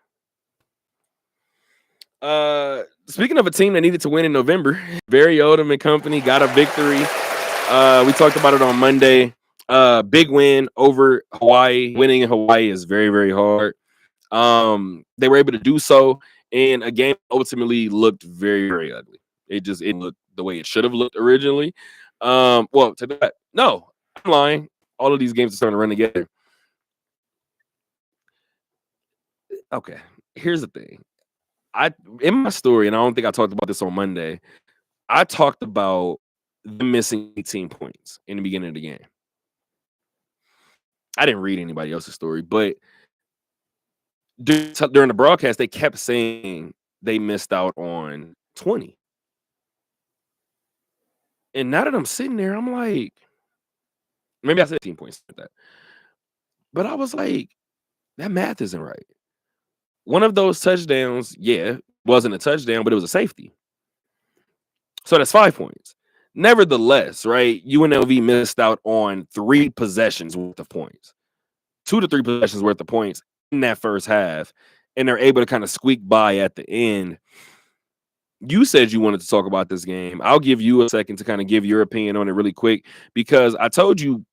Speaking of a team that needed to win in November, Barry Odom and company got a victory. We talked about it on Monday. Big win over Hawaii. Winning in Hawaii is very, very hard. They were able to do so in a game ultimately looked very, very ugly. It looked the way it should have looked originally. Well, to that, no, I'm lying. All of these games are starting to run together. Okay, here's the thing. In my story, and I don't think I talked about this on Monday, I talked about them missing 18 points in the beginning of the game. I didn't read anybody else's story, but during the broadcast, they kept saying they missed out on 20. And now that I'm sitting there, I'm like, maybe I said 18 points like that. But I was like, that math isn't right. One of those touchdowns, wasn't a touchdown, but it was a safety. So that's 5 points. Nevertheless, right, UNLV missed out on 3 possessions worth of points. 2 to 3 possessions worth of points in that first half. And they're able to kind of squeak by at the end. You said you wanted to talk about this game. I'll give you a second to kind of give your opinion on it really quick, because I told you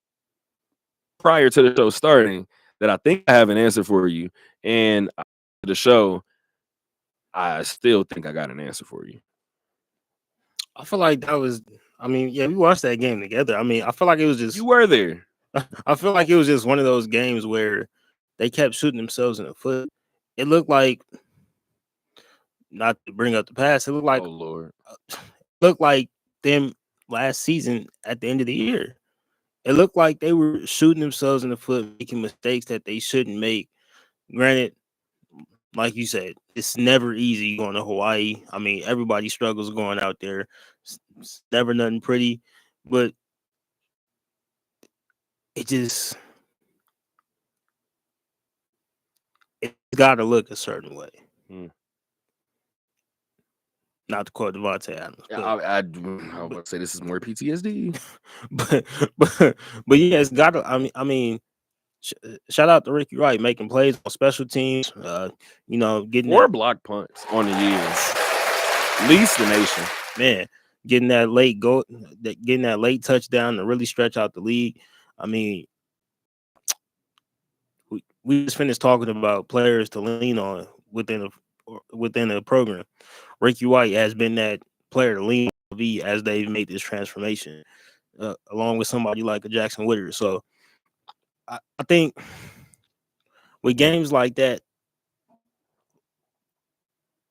prior to the show starting that I think I have an answer for you. And the show, I still think I got an answer for you. I feel like that was, we watched that game together. I feel like it was just, you were there. I feel like it was just one of those games where they kept shooting themselves in the foot. It looked like, not to bring up the past, it looked like, oh Lord, looked like them last season at the end of the year. It looked like they were shooting themselves in the foot, making mistakes that they shouldn't make. Granted, like you said, it's never easy going to Hawaii. Everybody struggles going out there. It's never nothing pretty, but it's got to look a certain way. Not to quote Devontae Adams. I would say this is more PTSD. but yeah, it's got to. Shout out to Ricky Wright making plays on special teams. Getting 4 block punts on the year, least the nation. Man, getting that late goal, getting that late touchdown to really stretch out the league. We just finished talking about players to lean on within a program. Ricky White has been that player to lean on as they've made this transformation, along with somebody like a Jackson Whittaker. So I think with games like that,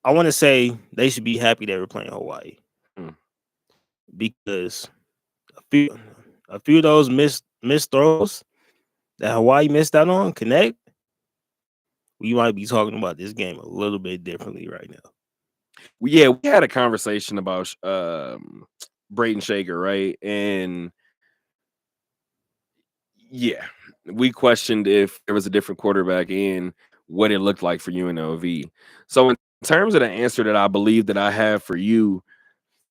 I want to say they should be happy they were playing Hawaii, because a few of those missed throws that Hawaii missed out on connect. We might be talking about this game a little bit differently right now. We had a conversation about Braden Shaker, right? And we questioned if there was a different quarterback and what it looked like for UNLV. So in terms of the answer that I believe that I have for you,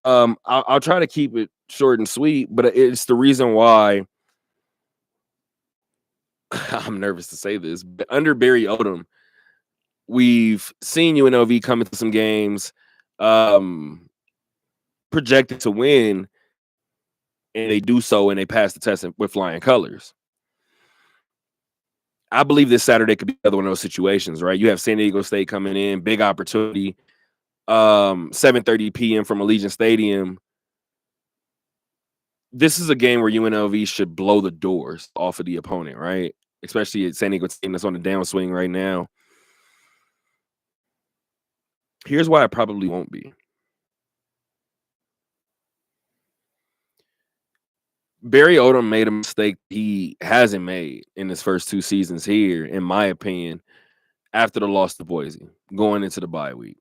I'll try to keep it short and sweet, but it's the reason why I'm nervous to say this. But under Barry Odom, we've seen UNLV come into some games projected to win, and they do so and they pass the test with flying colors. I believe this Saturday could be another one of those situations, right? You have San Diego State coming in, big opportunity, 7:30 p.m. from Allegiant Stadium. This is a game where UNLV should blow the doors off of the opponent, right? Especially at San Diego State that's on the downswing right now. Here's why it probably won't be. Barry Odom made a mistake he hasn't made in his first 2 seasons here, in my opinion, after the loss to Boise, going into the bye week.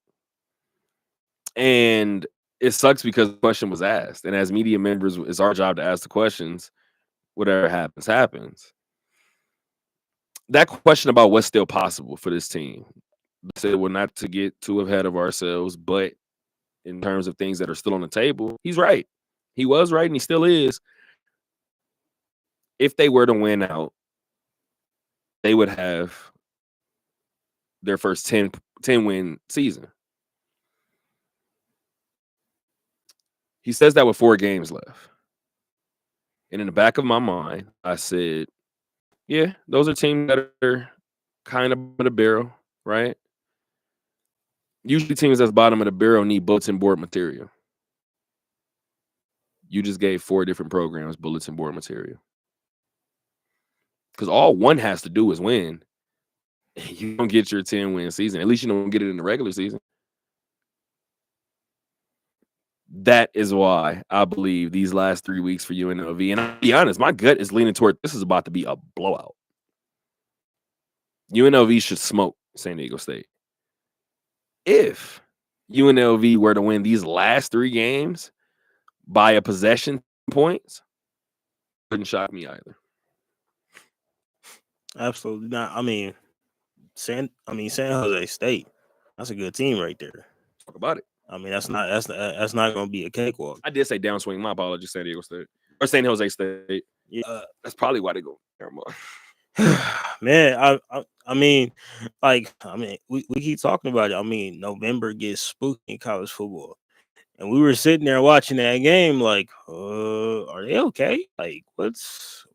And it sucks because the question was asked. And as media members, it's our job to ask the questions. Whatever happens, happens. That question about what's still possible for this team. Said, well, not to get too ahead of ourselves, but in terms of things that are still on the table, he's right. He was right, and he still is. If they were to win out, they would have their first 10 win season. He says that with 4 games left. And in the back of my mind, I said, yeah, those are teams that are kind of bottom of the barrel, right? Usually teams that's bottom of the barrel need bulletin board material. You just gave 4 different programs bulletin board material. Because all one has to do is win. You don't get your 10-win season. At least you don't get it in the regular season. That is why I believe these last 3 weeks for UNLV, and I'll be honest, my gut is leaning toward this is about to be a blowout. UNLV should smoke San Diego State. If UNLV were to win these last 3 games by a possession points, wouldn't shock me either. Absolutely not. I mean, San Jose State. That's a good team right there. Talk about it. I mean, that's not going to be a cakewalk. I did say downswing. My apologies, San Diego State or San Jose State. Yeah, that's probably why they go. Never mind. Man, we keep talking about it. I mean, November gets spooky in college football, and we were sitting there watching that game, like, are they okay? Like, what's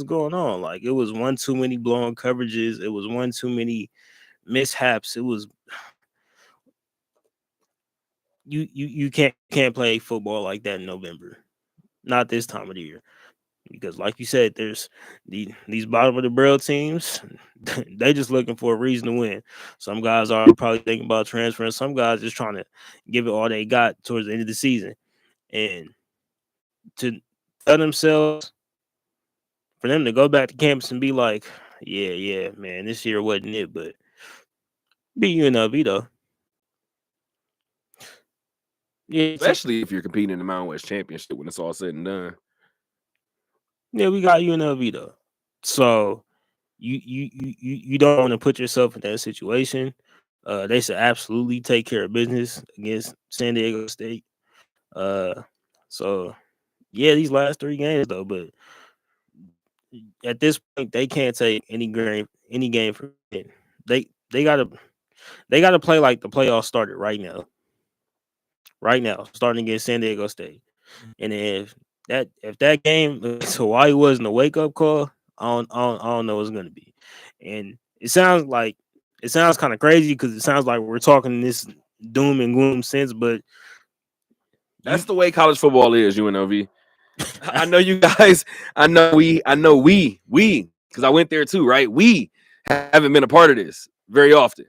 going on? Like, it was one too many blown coverages. It was one too many mishaps. It was you can't play football like that in November, not this time of the year. Because, like you said, there's these bottom of the barrel teams. They just looking for a reason to win. Some guys are probably thinking about transferring. Some guys just trying to give it all they got towards the end of the season, and to tell themselves, for them to go back to campus and be like, yeah, man, this year wasn't it, but be UNLV though. Yeah, especially if you're competing in the Mountain West Championship when it's all said and done. Yeah, we got UNLV though, so you don't want to put yourself in that situation. They should absolutely take care of business against San Diego State. So yeah, these last 3 games though, but at this point they can't take any game for it. They gotta play like the playoffs started right now. Right now, starting against San Diego State, and if that game against Hawaii wasn't a wake up call, I don't know what it's gonna be. And it sounds kind of crazy because it sounds like we're talking in this doom and gloom sense, but that's the way college football is, UNLV. I know you guys. I know we, because I went there too, right? We haven't been a part of this very often.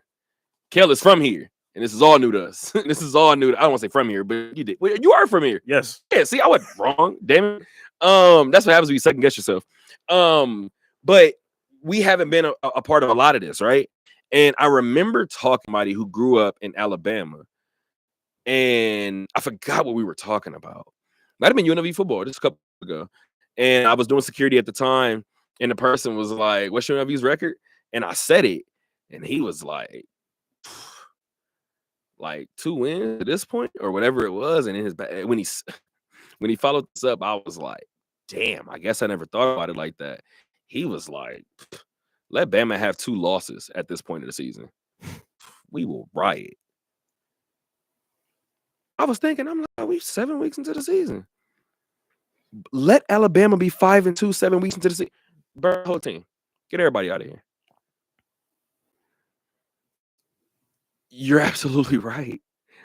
Kel is from here, and this is all new to us. This is all new. I don't want to say from here, but you did. Well, you are from here. Yes. Yeah. See, I wasn't wrong. Damn it. That's what happens when you second guess yourself. But we haven't been a part of a lot of this, right? And I remember talking to somebody who grew up in Alabama, and I forgot what we were talking about. Might have been UNLV football just a couple ago. And I was doing security at the time, and the person was like, "What's UNLV's record?" And I said it, and he was like 2 wins at this point, or whatever it was. And in his when he followed this up, I was like, "Damn, I guess I never thought about it like that." He was like, "Let Bama have 2 losses at this point of the season. We will riot." I was thinking, I'm like, we 7 weeks into the season. Let Alabama be 5-2, 7 weeks into the season. Burn the whole team. Get everybody out of here. You're absolutely right.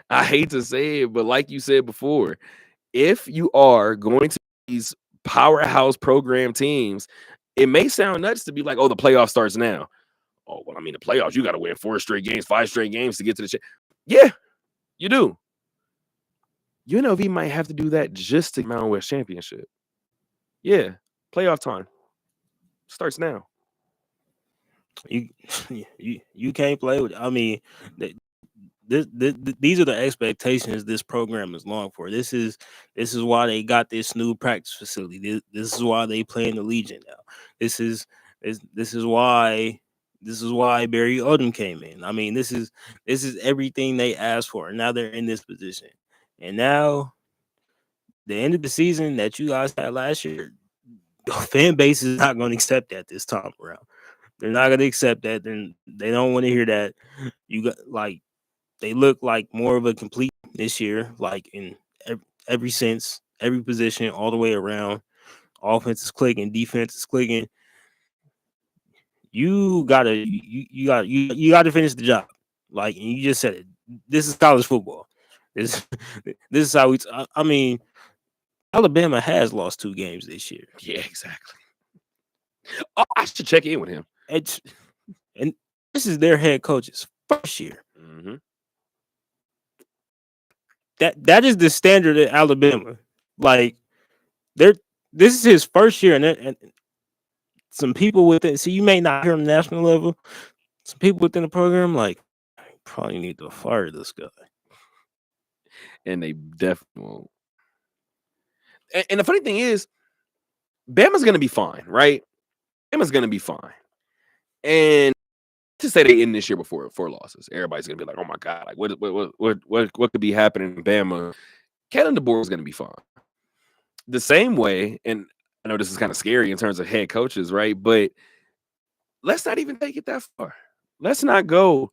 I hate to say it, but like you said before, if you are going to these powerhouse program teams, it may sound nuts to be like, oh, the playoff starts now. Oh, well, I mean, the playoffs, you got to win 4 straight games, 5 straight games to get to the yeah, you do. UNLV might have to do that just to Mountain West Championship. Yeah, playoff time starts now. You you can't play with. I mean, these are the expectations this program is long for. This is why they got this new practice facility. This is why they play in the Legion now. This is this is why Barry Odom came in. I mean, this is everything they asked for. And now they're in this position. And now the end of the season that you guys had last year, the fan base is not going to accept that this time around. They're not going to accept that. Then they don't want to hear that. You got like they look like more of a complete this year, like in every sense, every position, all the way around. Offense is clicking, defense is clicking. You gotta finish the job. Like, and you just said it. This is college football. This this is how we. I mean, Alabama has lost 2 games this year. Yeah, exactly. Oh, I should check in with him. And this is their head coach's first year. Mm-hmm. That is the standard at Alabama. Like, this is his first year, and some people with it. See, you may not hear on the national level. Some people within the program, like, probably need to fire this guy. And they definitely won't. And the funny thing is, Bama's going to be fine, right? Bama's going to be fine. And to say they end this year before 4 losses, everybody's going to be like, "Oh my god, like what could be happening in Bama?" Kellen DeBoer is going to be fine. The same way, and I know this is kind of scary in terms of head coaches, right? But let's not even take it that far. Let's not go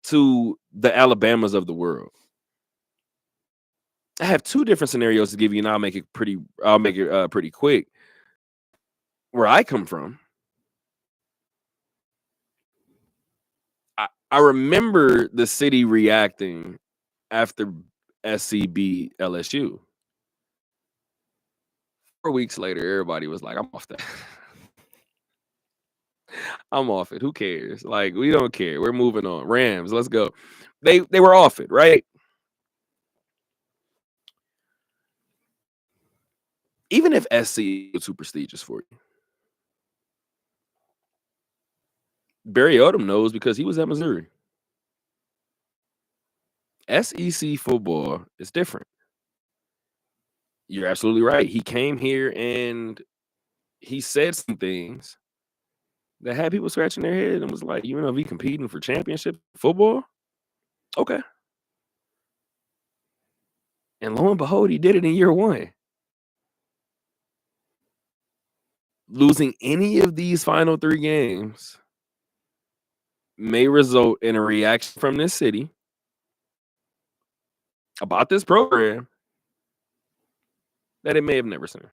to the Alabamas of the world. I have 2 different scenarios to give you, and I'll make it pretty quick. Where I come from, I remember the city reacting after SCB LSU. 4 weeks later, everybody was like, "I'm off that. I'm off it. Who cares? Like, we don't care. We're moving on. Rams, let's go." They were off it, right? Even if SC is too prestigious for you, Barry Odom knows because he was at Missouri. SEC football is different. You're absolutely right. He came here and he said some things that had people scratching their head and was like, "UNLV competing for championship football? Okay." And lo and behold, he did it in year 1. Losing any of these final 3 games may result in a reaction from this city about this program that it may have never seen.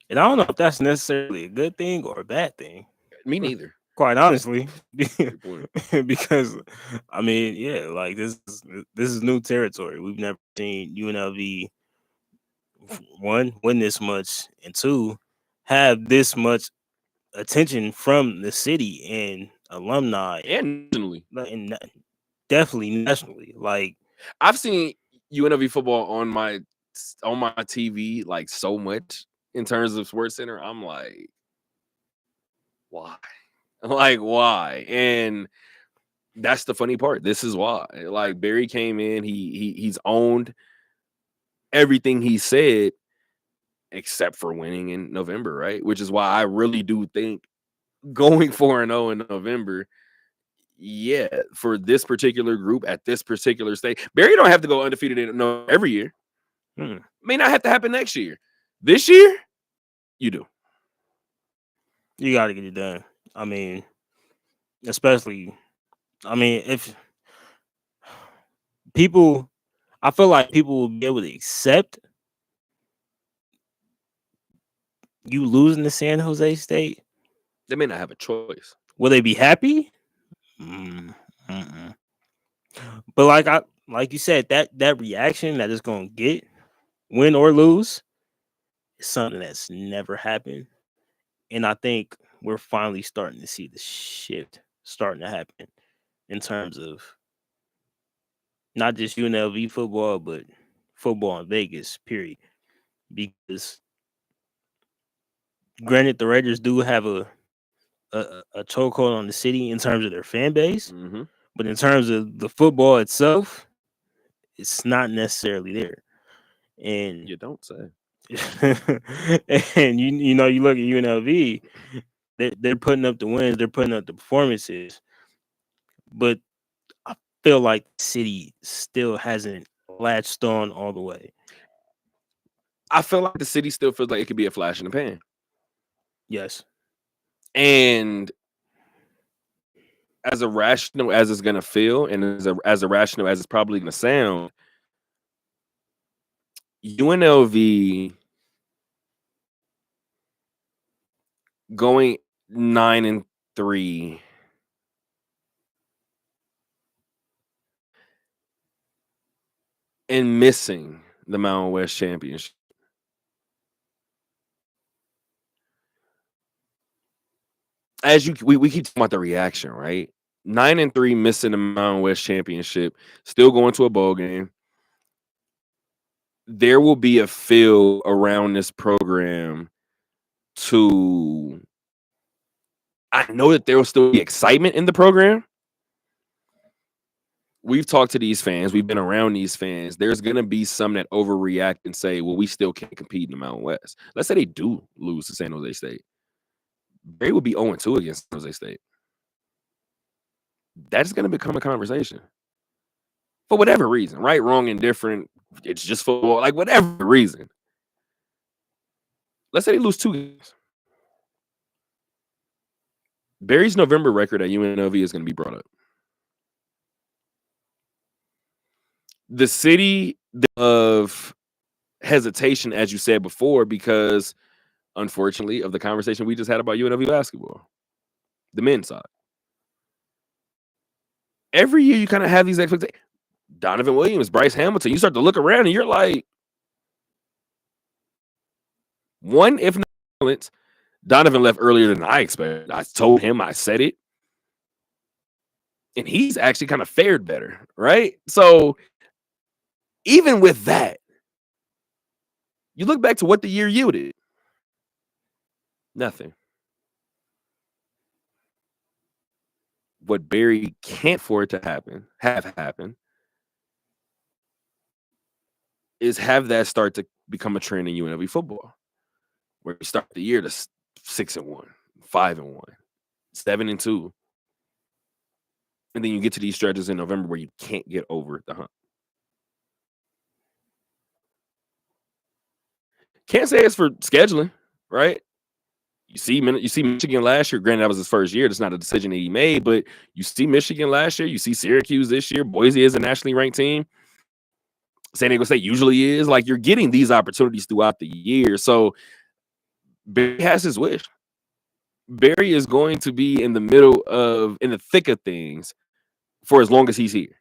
And I don't know if that's necessarily a good thing or a bad thing. Me neither. Quite honestly, Good point. because I mean, yeah, like this is new territory. We've never seen UNLV one win this much, and 2 have this much attention from the city and alumni, And nationally. and definitely nationally. Like, I've seen UNLV football on my TV like so much in terms of Sports Center. I'm like, why? Like, why? And that's the funny part. This is why. Like, Barry came in, he's owned everything he said except for winning in November, right? Which is why I really do think going 4-0 in November, yeah, for this particular group at this particular stage, Barry don't have to go undefeated in every year. May not have to happen next year. This year, you do. You got to get it done. I mean, especially, I mean, if people, I feel like people will be able to accept you losing to San Jose State. They may not have a choice. Will they be happy? But like you said, that reaction that it's gonna get, win or lose, is something that's never happened. And I think we're finally starting to see the shift starting to happen in terms of not just UNLV football, but football in Vegas, period. because granted the Raiders do have a chokehold on the city in terms of their fan base, Mm-hmm. but in terms of the football itself, it's not necessarily there. And You don't say. and you know, you look at UNLV, they're putting up the wins, they're putting up the performances, but I feel like the city still hasn't latched on all the way. I feel like the city still feels like it could be a flash in the pan. Yes. And as irrational as it's gonna feel, and as irrational as it's probably gonna sound, UNLV going 9-3 and missing the Mountain West Championship. As we keep talking about the reaction, right? 9-3 missing the Mountain West Championship, still going to a bowl game. There will be a feel around this program to. I know that there will still be excitement in the program. We've talked to these fans. We've been around these fans. There's going to be some that overreact and say, well, we still can't compete in the Mountain West. Let's say they do lose to San Jose State. They would be 0-2 against San Jose State. That's going to become a conversation. For whatever reason, right, wrong, indifferent. It's just football, like whatever reason. Let's say they lose 2 games. Barry's November record at UNLV is going to be brought up. The city of hesitation, as you said before, because unfortunately of the conversation we just had about UNLV basketball, the men's side. Every year you kind of have these expectations. Donovan Williams, Bryce Hamilton, you start to look around and you're like, one, if not, Donovan left earlier than I expected. I told him, I said it. And he's actually kind of fared better, right? So even with that, you look back to what the year yielded. Nothing. What Barry can't afford to have happen, is have that start to become a trend in UNLV football, where you start the year to 6-1, 5-1, 7-2, and then you get to these stretches in November where you can't get over the hump. Can't say it's for scheduling, right? You see Michigan last year. Granted, that was his first year. That's not a decision that he made, but you see Michigan last year. You see Syracuse this year. Boise is a nationally ranked team. San Diego State usually is. Like, you're getting these opportunities throughout the year. So Barry has his wish. Barry is going to be in the thick of things for as long as he's here.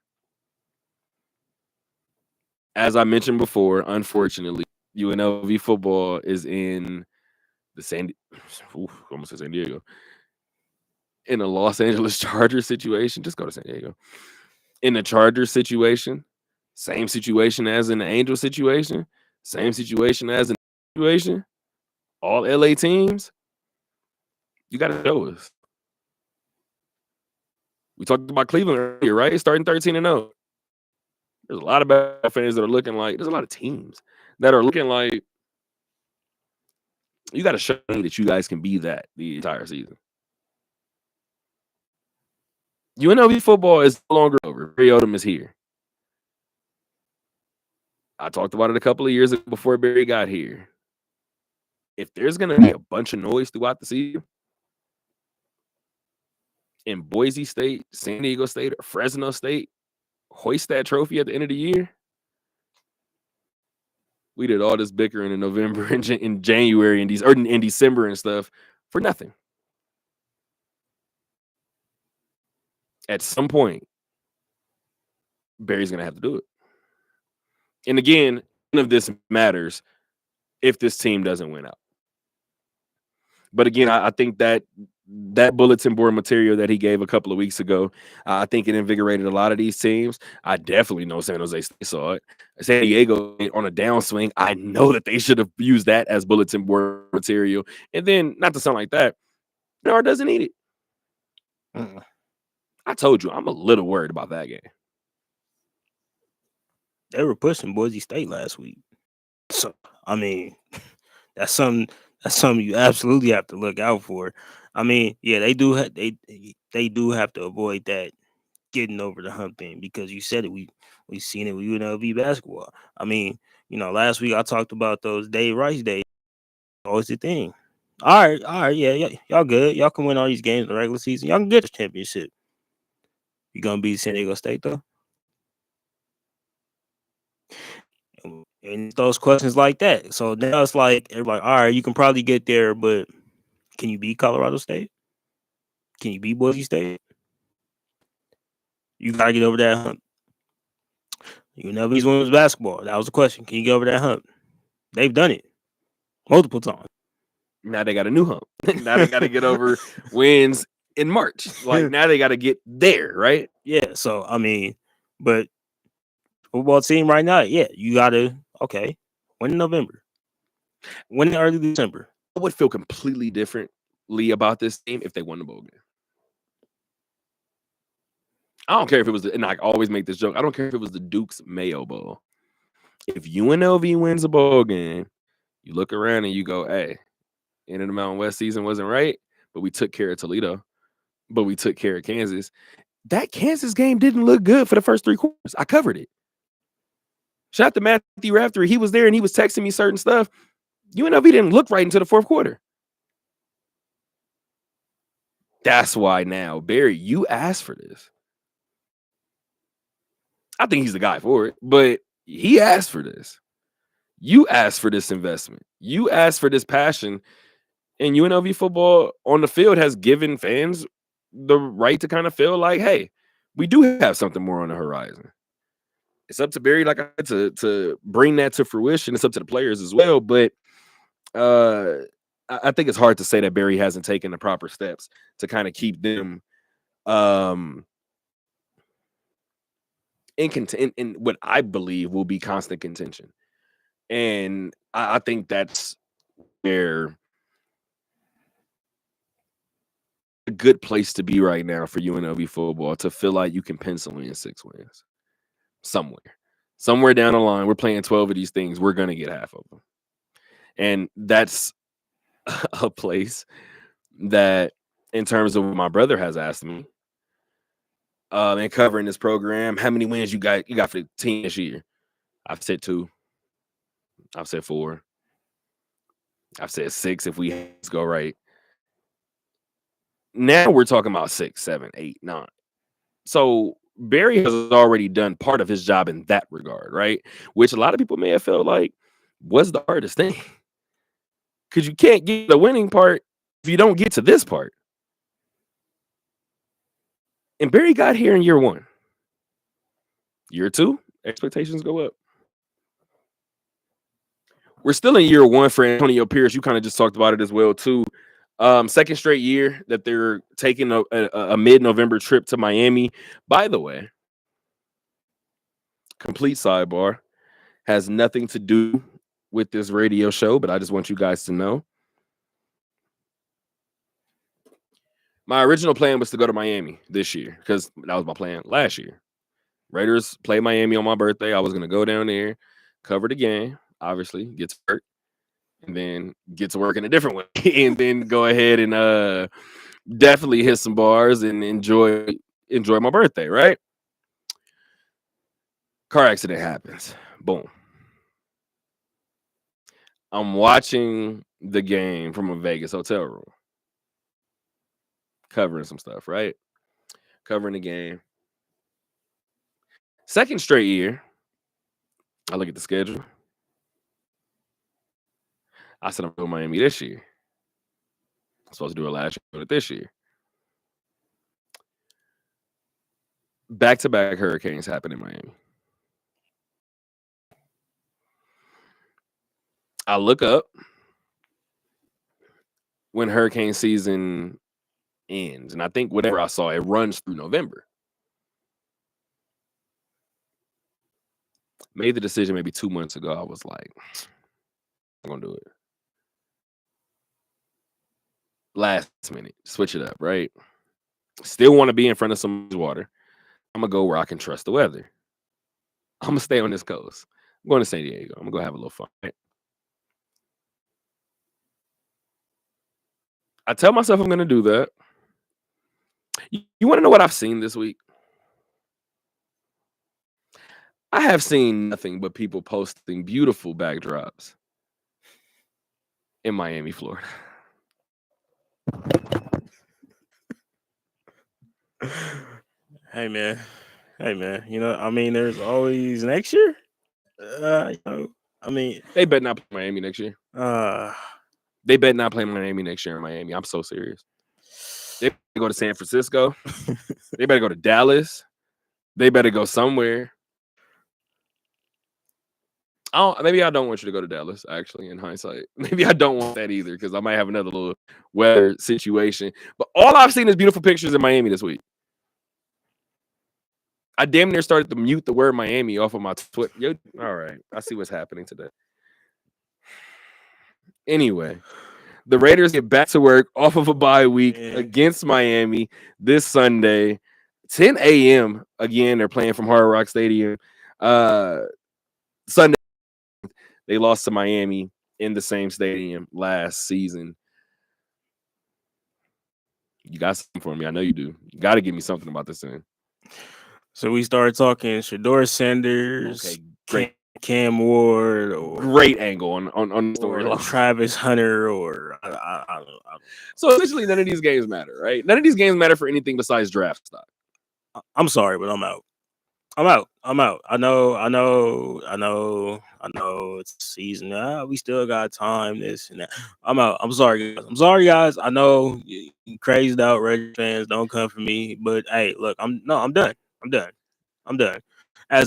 As I mentioned before, unfortunately, UNLV football is in the almost said San Diego. In a Los Angeles Chargers situation, just go to San Diego. In the Chargers situation, same situation as in the Angels situation, same situation as in the situation. All LA teams, you got to show us. We talked about Cleveland earlier, right? Starting 13-0. There's a lot of bad fans that are looking like, there's a lot of teams that are looking like, you got to show me that you guys can be that the entire season. UNLV football is no longer over. Barry Odom is here. I talked about it a couple of years ago before Barry got here. If there's going to be a bunch of noise throughout the season in Boise State, San Diego State, or Fresno State hoist that trophy at the end of the year, we did all this bickering in November and in January and in December and stuff for nothing. At some point, Barry's going to have to do it. And again, none of this matters if this team doesn't win out. But again, I think that that bulletin board material that he gave a couple of weeks ago, I think it invigorated a lot of these teams. I definitely know San Jose State saw it. San Diego on a downswing. I know that they should have used that as bulletin board material. And then, not to sound like that, Bernard doesn't need it. I told you, I'm a little worried about that game. They were pushing Boise State last week. So, I mean, that's something you absolutely have to look out for. I mean, yeah, they do have to avoid that getting over the hump thing, because you said it. We've seen it with UNLV basketball. I mean, last week I talked about those Dave Rice days. Always the thing. All right, yeah, y'all good. Y'all can win all these games in the regular season. Y'all can get the championship. You gonna beat San Diego State though? And those questions like that. So now it's like everybody, all right, you can probably get there, but can you beat Colorado State? Can you beat Boise State? You gotta get over that hump. UNLV's women's basketball. That was the question. Can you get over that hump? They've done it multiple times. Now they got a new hump. Now they got to get over wins in March. Like, now they got to get there, right? Yeah. So I mean, but football team right now, yeah, you gotta win in November, win in early December. I would feel completely differently about this team if they won the bowl game. I don't care if it was, and I always make this joke, I don't care if it was the Duke's Mayo Bowl. If UNLV wins a bowl game, you look around and you go, hey, end of the Mountain West season wasn't right, but we took care of Toledo, but we took care of Kansas. That Kansas game didn't look good for the first 3 quarters. I covered it. Shout out to Matthew Raftery. He was there and he was texting me certain stuff. UNLV didn't look right into the 4th quarter. That's why now, Barry, you asked for this. I think he's the guy for it, but he asked for this. You asked for this investment. You asked for this passion. And UNLV football on the field has given fans the right to kind of feel like, hey, we do have something more on the horizon. It's up to Barry, like I said, to bring that to fruition. It's up to the players as well. But I think it's hard to say that Barry hasn't taken the proper steps to kind of keep them in what I believe will be constant contention. And I think that's where a good place to be right now for UNLV football, to feel like you can pencil in 6 wins somewhere down the line. We're playing 12 of these things. We're going to get half of them. And that's a place that, in terms of what my brother has asked me, and covering this program, how many wins you got for the team this year? I've said 2. I've said 4. I've said 6 if we go right. Now we're talking about 6, 7, 8, 9. So Barry has already done part of his job in that regard, right? Which a lot of people may have felt like was the hardest thing. Because you can't get the winning part if you don't get to this part. And Barry got here in year 1. Year 2, expectations go up. We're still in year 1 for Antonio Pierce. You kind of just talked about it as well, too. Second straight year that they're taking a mid-November trip to Miami. By the way, complete sidebar, has nothing to do with this radio show, but I just want you guys to know. My original plan was to go to Miami this year because that was my plan last year. Raiders play Miami on my birthday. I was going to go down there, cover the game, obviously, get hurt, and then get to work in a different way, and then go ahead and definitely hit some bars and enjoy my birthday, right? Car accident happens. Boom. I'm watching the game from a Vegas hotel room, covering some stuff, right? Covering the game. Second straight year, I look at the schedule. I said I'm doing Miami this year. I'm supposed to do it last year, but this year. Back-to-back hurricanes happen in Miami. I look up when hurricane season ends. And I think whatever I saw, it runs through November. Made the decision maybe 2 months ago. I was like, I'm going to do it. Last minute, switch it up, right? Still want to be in front of some water. I'm going to go where I can trust the weather. I'm going to stay on this coast. I'm going to San Diego. I'm going to go have a little fun. Right? I tell myself I'm going to do that. You want to know what I've seen this week? I have seen nothing but people posting beautiful backdrops in Miami, Florida. Hey man, you know, I mean, there's always next year. You know, I mean, They better not play Miami next year. They better not play Miami next year in Miami. I'm so serious. They better go to San Francisco. They better go to Dallas. They better go somewhere. Maybe I don't want you to go to Dallas, actually, in hindsight. Maybe I don't want that either, because I might have another little weather situation. But all I've seen is beautiful pictures in Miami this week. I damn near started to mute the word Miami off of my Twitter. All right. I see what's happening today. Anyway, the Raiders get back to work off of a bye week against Miami this Sunday, 10 a.m. Again, they're playing from Hard Rock Stadium. Sunday, they lost to Miami in the same stadium last season. You got something for me. I know you do. You got to give me something about this thing. So we started talking Shedeur Sanders, Okay, great. Cam Ward, or great angle on the story. Or Travis Hunter, or I don't know. So essentially, none of these games matter, right? None of these games matter for anything besides draft stock. I'm sorry, but I'm out. I'm out. I know. It's season. We still got time. This and that. I'm out. I'm sorry, guys. I know you crazed out Red fans. Don't come for me. But hey, look, I'm done. Look, I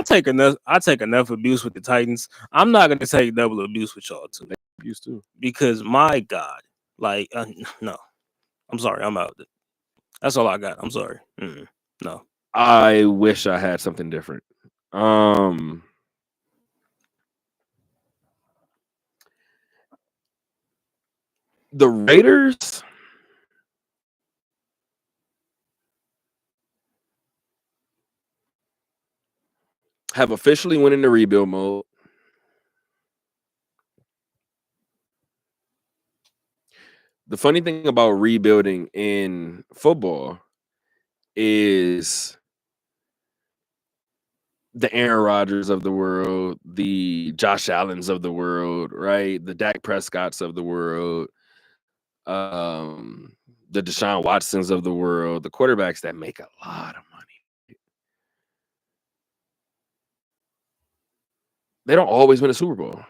take enough abuse with the Titans. I'm not gonna take double abuse with y'all too. Abuse too. Because my God, like no. I'm sorry. I'm out. That's all I got. I'm sorry. No. I wish I had something different. The Raiders have officially went into rebuild mode. The funny thing about rebuilding in football is the Aaron Rodgers of the world, the Josh Allens of the world, right? The Dak Prescotts of the world, the Deshaun Watsons of the world, the quarterbacks that make a lot of money. They don't always win a Super Bowl.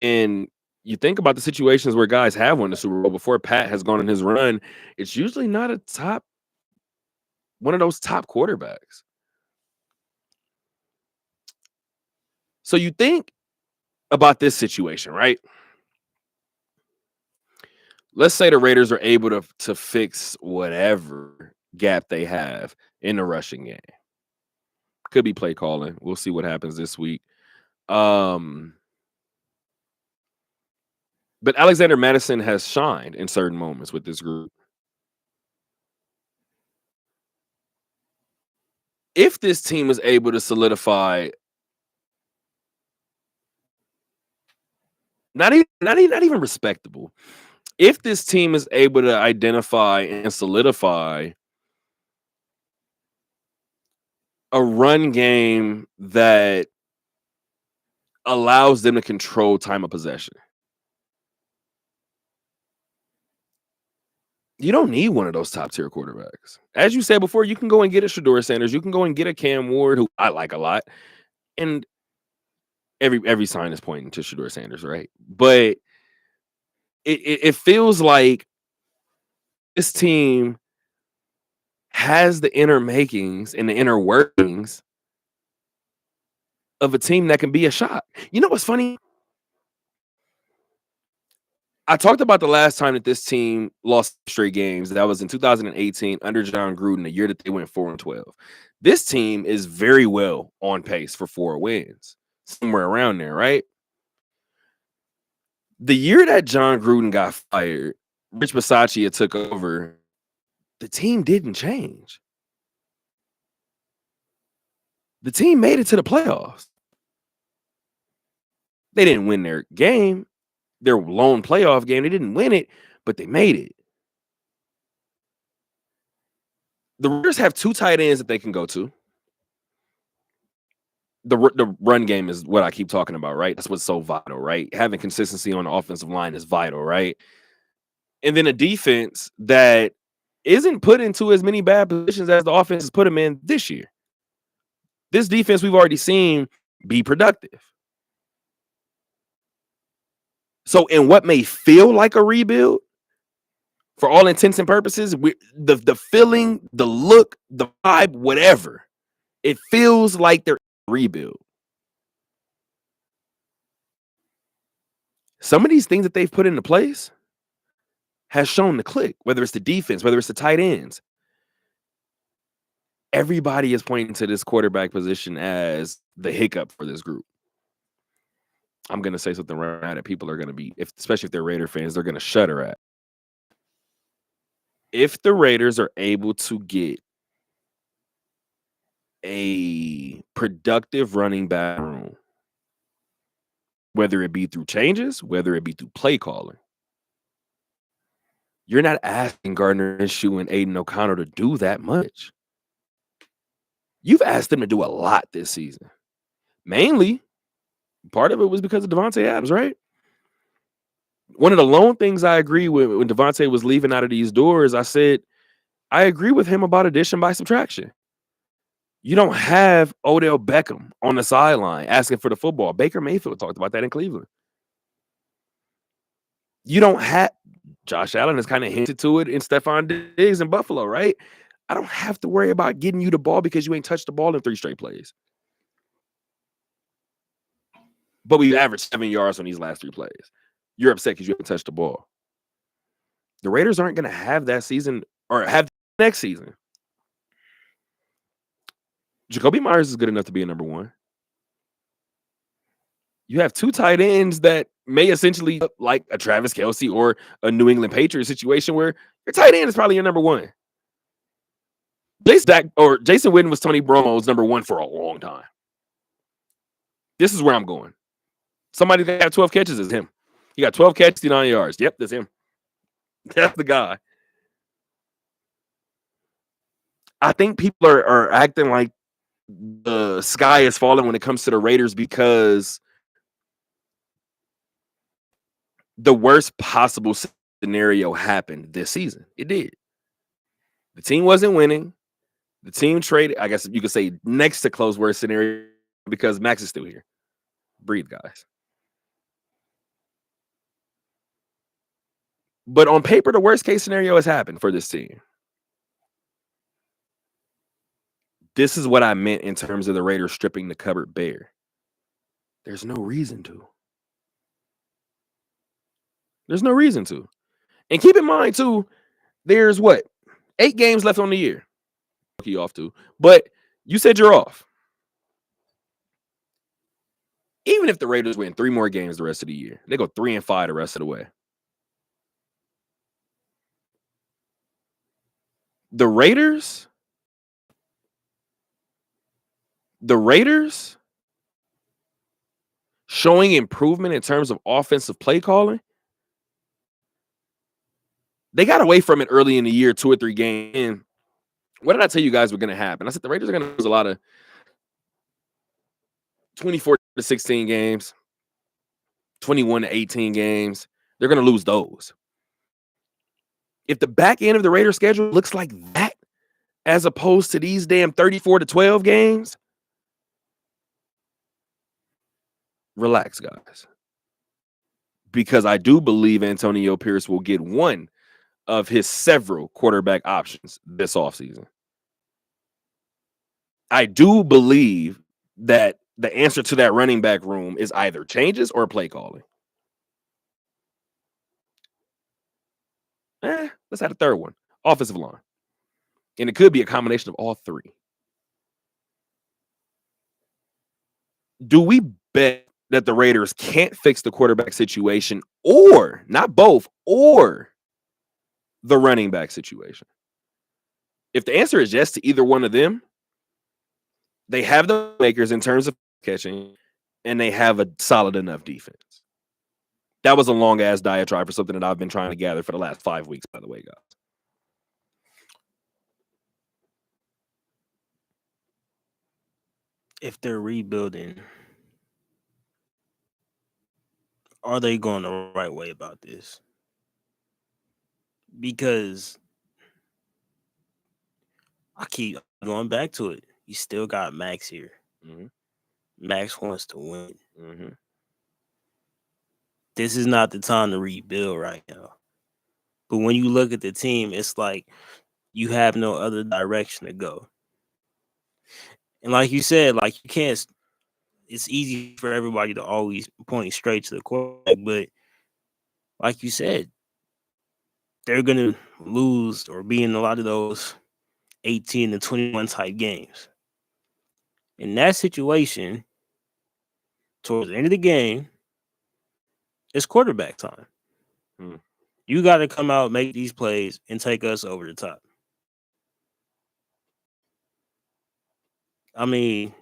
And you think about the situations where guys have won the Super Bowl before Pat has gone on his run, it's usually not one of those top quarterbacks. So you think about this situation, right? Let's say the Raiders are able to fix whatever gap they have in the rushing game. Could be play calling. We'll see what happens this week. But Alexander Mattison has shined in certain moments with this group. If this team is able to solidify, not even respectable, if this team is able to identify and solidify a run game that allows them to control time of possession, you don't need one of those top tier quarterbacks. As you said before, you can go and get a Shedeur Sanders. You can go and get a Cam Ward, who I like a lot. And every sign is pointing to Shedeur Sanders, right? But it feels like this team has the inner makings and the inner workings of a team that can be a shot. You know what's funny? I talked about the last time that this team lost straight games. That was in 2018 under John Gruden, the year that they went 4-12. This team is very well on pace for 4 wins, somewhere around there, right? The year that John Gruden got fired, Rich Bisaccia took over, the team didn't change. The team made it to the playoffs. They didn't win their game, their lone playoff game. They didn't win it, but they made it. The Raiders have 2 tight ends that they can go to. The run game is what I keep talking about, right? That's what's so vital, right? Having consistency on the offensive line is vital, right? And then a defense that isn't put into as many bad positions as the offense has put them in this year. This defense we've already seen be productive. So in what may feel like a rebuild, for all intents and purposes, the feeling, the look, the vibe, whatever, it feels like they're rebuild. Some of these things that they've put into place has shown the click, whether it's the defense, whether it's the tight ends. Everybody is pointing to this quarterback position as the hiccup for this group. I'm going to say something right now that people are going to be, especially if they're Raider fans, they're going to shudder at. If the Raiders are able to get a productive running back room, whether it be through changes, whether it be through play calling, you're not asking Gardner Minshew and Aiden O'Connell to do that much. You've asked them to do a lot this season. Mainly, part of it was because of Davante Adams, right? One of the lone things I agree with when Davante was leaving out of these doors, I said, I agree with him about addition by subtraction. You don't have Odell Beckham on the sideline asking for the football. Baker Mayfield talked about that in Cleveland. You don't have Josh Allen has kind of hinted to it in Stephon Diggs in Buffalo, right? I don't have to worry about getting you the ball because you ain't touched the ball in 3 straight plays. But we averaged 7 yards on these last 3 plays. You're upset because you haven't touched the ball. The Raiders aren't going to have that season or have next season. Jacoby Myers is good enough to be a number 1. You have 2 tight ends that may essentially look like a Travis Kelce or a New England Patriots situation where your tight end is probably your number 1. Jason Witten was Tony Romo's number 1 for a long time. This is where I'm going. Somebody that had 12 catches is him. He got 12 catches, 9 yards. Yep, that's him. That's the guy. I think people are acting like the sky is falling when it comes to the Raiders because the worst possible scenario happened this season. It did. The team wasn't winning. The team traded, I guess you could say, next to close worst scenario because Max is still here. Breathe, guys. But on paper, the worst case scenario has happened for this team. This is what I meant in terms of the Raiders stripping the cupboard bare. There's no reason to. There's no reason to. And keep in mind, too, there's 8 games left on the year. You off too. But you said you're off. Even if the Raiders win 3 more games the rest of the year, they go 3-5 the rest of the way. The Raiders showing improvement in terms of offensive play calling. They got away from it early in the year, 2 or 3 games in. What did I tell you guys were going to happen? I said the Raiders are going to lose a lot of 24-16 games, 21-18 games. They're going to lose those. If the back end of the Raiders schedule looks like that, as opposed to these damn 34-12 games, relax, guys. Because I do believe Antonio Pierce will get one of his several quarterback options this offseason. I do believe that the answer to that running back room is either changes or play calling. Let's add a third one. Offensive line. And it could be a combination of all three. Do we bet that the Raiders can't fix the quarterback situation, or not both, or the running back situation? If the answer is yes to either one of them, they have the makers in terms of catching, and they have a solid enough defense. That was a long ass diatribe for something that I've been trying to gather for the last 5 weeks, by the way, guys. If they're rebuilding, are they going the right way about this? Because I keep going back to it. You still got Max here. Mhm. Max wants to win. Mm-hmm. This is not the time to rebuild right now. But when you look at the team, it's like you have no other direction to go. And like you said, like you can't. It's easy for everybody to always point straight to the quarterback, but like you said, they're gonna lose or be in a lot of those 18 to 21 type games. In that situation, towards the end of the game, it's quarterback time. You got to come out, make these plays, and take us over the top. I mean,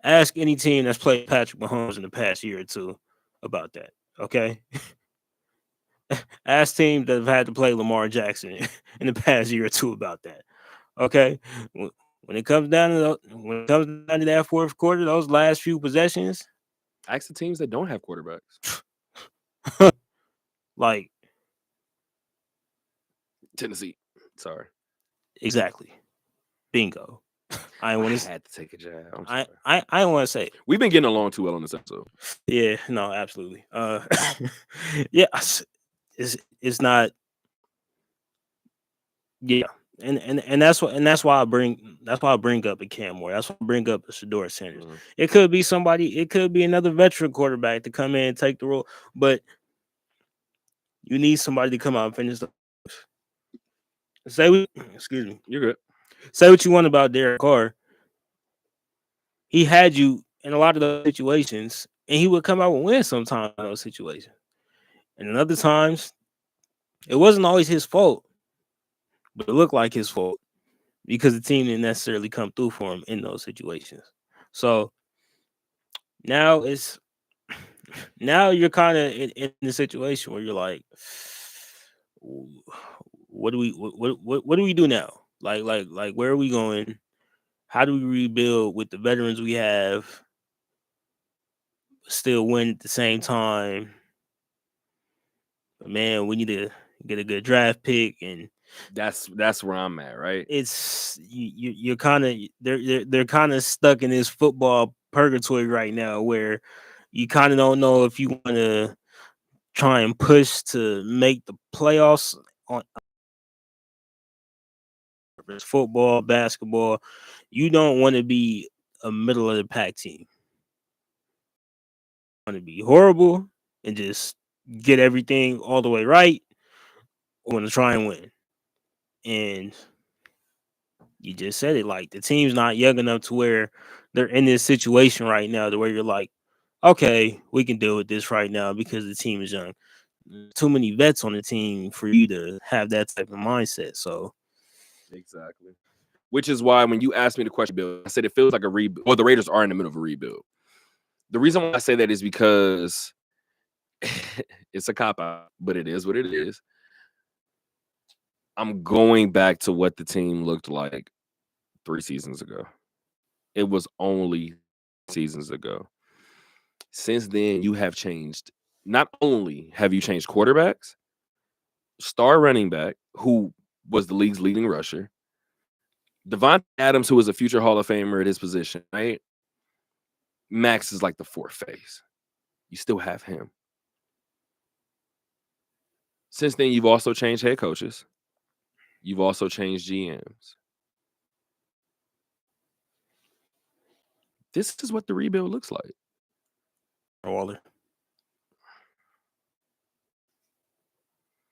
ask any team that's played Patrick Mahomes in the past year or two about that. Okay. Ask teams that have had to play Lamar Jackson in the past year or two about that. Okay. When it comes down to that fourth quarter, those last few possessions, ask the teams that don't have quarterbacks. Like Tennessee. Sorry. Exactly. Bingo. I had to take a jab. I want to say we've been getting along too well on this episode. Yeah, no, absolutely. Yeah, it's not. Yeah, and that's why I bring up a Cam Moore. That's why I bring up a Shedeur Sanders. Mm-hmm. It could be somebody. It could be another veteran quarterback to come in and take the role, but you need somebody to come out and finish the. Excuse me. You're good. Say what you want about Derek Carr. He had you in a lot of those situations, and he would come out and win sometimes in those situations. And in other times, it wasn't always his fault, but it looked like his fault because the team didn't necessarily come through for him in those situations. So now you're kind of in the situation where you're like, what do we do now? Like where are we going? How do we rebuild with the veterans we have? Still win at the same time. But man, we need to get a good draft pick, and that's where I'm at, right? It's you're kind of they're kind of stuck in this football purgatory right now, where you kind of don't know if you want to try and push to make the playoffs on football, basketball. You don't want to be a middle of the pack team. You want to be horrible and just get everything all the way right. I want to try and win. And you just said it, like the team's not young enough to where they're in this situation right now to where you're like, okay, we can deal with this right now because the team is young. Too many vets on the team for you to have that type of mindset. So exactly. Which is why when you asked me the question, Bill, I said it feels like a rebuild. Well, the Raiders are in the middle of a rebuild. The reason why I say that is because it's a cop-out, but it is what it is. I'm going back to what the team looked like 3 seasons ago. It was only seasons ago. Since then, you have changed. Not only have you changed quarterbacks, star running back, who was the league's leading rusher, Devontae Adams, who is a future Hall of Famer at his position, right? Max is like the fourth face. You still have him. Since then, you've also changed head coaches. You've also changed GMs. This is what the rebuild looks like. Waller.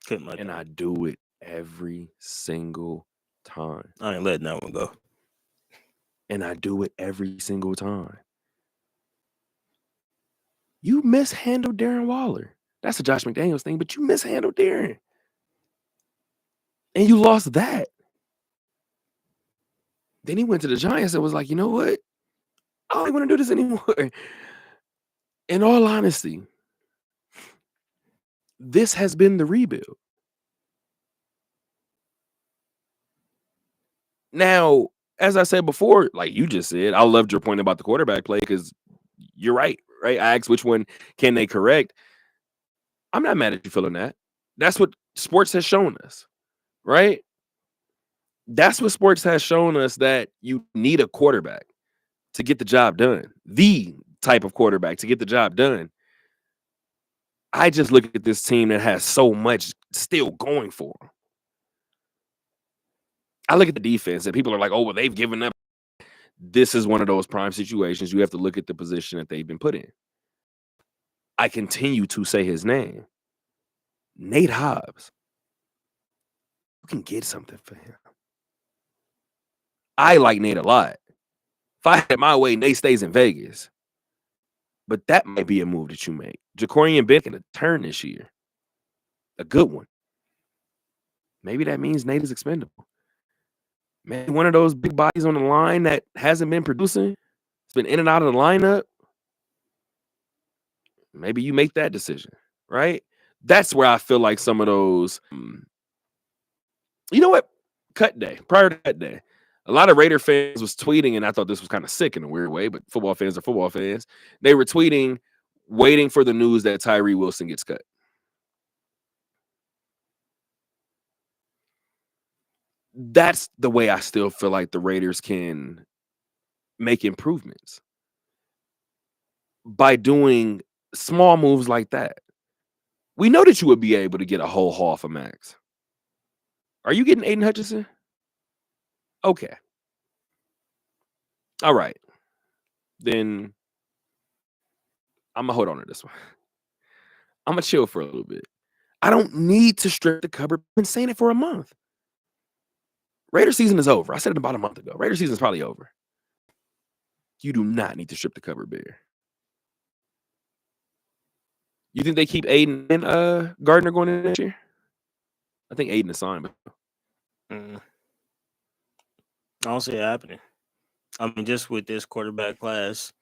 Couldn't let And that. I do it every single time. I ain't letting that one go. And I do it every single time. You mishandled Darren Waller. That's a Josh McDaniels thing, but you mishandled Darren. And you lost that. Then he went to the Giants and was like, you know what? I don't want to do this anymore. In all honesty, this has been the rebuild. Now, as I said before, like you just said, I loved your point about the quarterback play because you're right? I asked which one can they correct. I'm not mad at you feeling that. That's what sports has shown us, right? That's what sports has shown us, that you need a quarterback to get the job done. The type of quarterback to get the job done. I just look at this team that has so much still going for them. I look at the defense and people are like, oh, well, they've given up. This is one of those prime situations. You have to look at the position that they've been put in. I continue to say his name. Nate Hobbs. You can get something for him. I like Nate a lot. If I had it my way, Nate stays in Vegas. But that might be a move that you make. Jacorian Bennett can turn this year. A good one. Maybe that means Nate is expendable. Maybe one of those big bodies on the line that hasn't been producing. It's been in and out of the lineup. Maybe you make that decision, right? That's where I feel like some of those, you know what? Cut day, prior to cut day, a lot of Raider fans was tweeting, and I thought this was kind of sick in a weird way, but football fans are football fans. They were tweeting, waiting for the news that Tyree Wilson gets cut. That's the way I still feel like the Raiders can make improvements, by doing small moves like that. We know that you would be able to get a whole haul for Max. Are you getting Aiden Hutchinson? Okay. All right. Then I'm going to hold on to this one. I'm going to chill for a little bit. I don't need to strip the cupboard. I've been saying it for a month. Raider season is over. I said it about a month ago. Raider season is probably over. You do not need to strip the cupboard bare. You think they keep Aiden and Gardner going in next year? I think Aiden is signed. I don't see it happening. I mean, just with this quarterback class,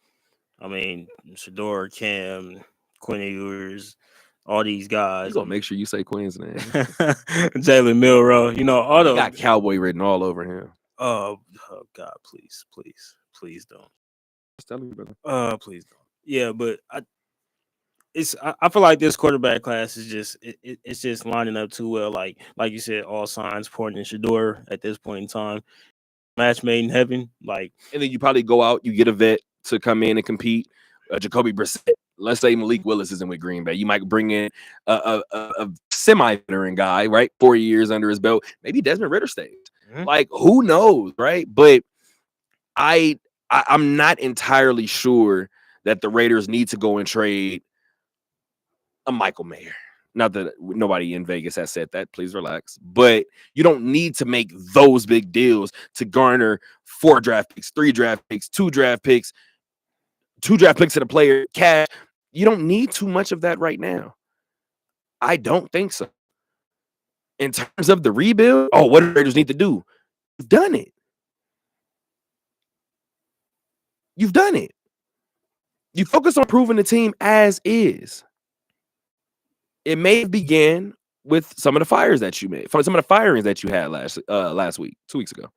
I mean, Shador, Cam, Quinn Ewers, all these guys. You gonna make sure you say Quinn's name. Jalen Milroe, you know, all those. Got Cowboy written all over him. Oh God, please don't. Just tell me, brother. Please don't. Yeah, but I feel like this quarterback class is just it's just lining up too well. Like you said, all signs pointing in Shador at this point in time. Match made in heaven. Like, and then you probably go out, you get a vet to come in and compete. Jacoby Brissett. Let's say Malik Willis isn't with Green Bay. You might bring in a semi-veteran guy, right? 4 years under his belt. Maybe Desmond Ridder stays. Mm-hmm. Like, who knows, right? But I'm not entirely sure that the Raiders need to go and trade a Michael Mayer. Not that nobody in Vegas has said that. Please relax. But you don't need to make those big deals to garner 4 draft picks, 3 draft picks, 2 draft picks, 2 draft picks at a player, cash. You don't need too much of that right now. I don't think so. In terms of the rebuild, what do Raiders need to do? You've done it. You've done it. You focus on proving the team as is. It may have began with some of the fires that you made, some of the firings that you had last week, 2 weeks ago.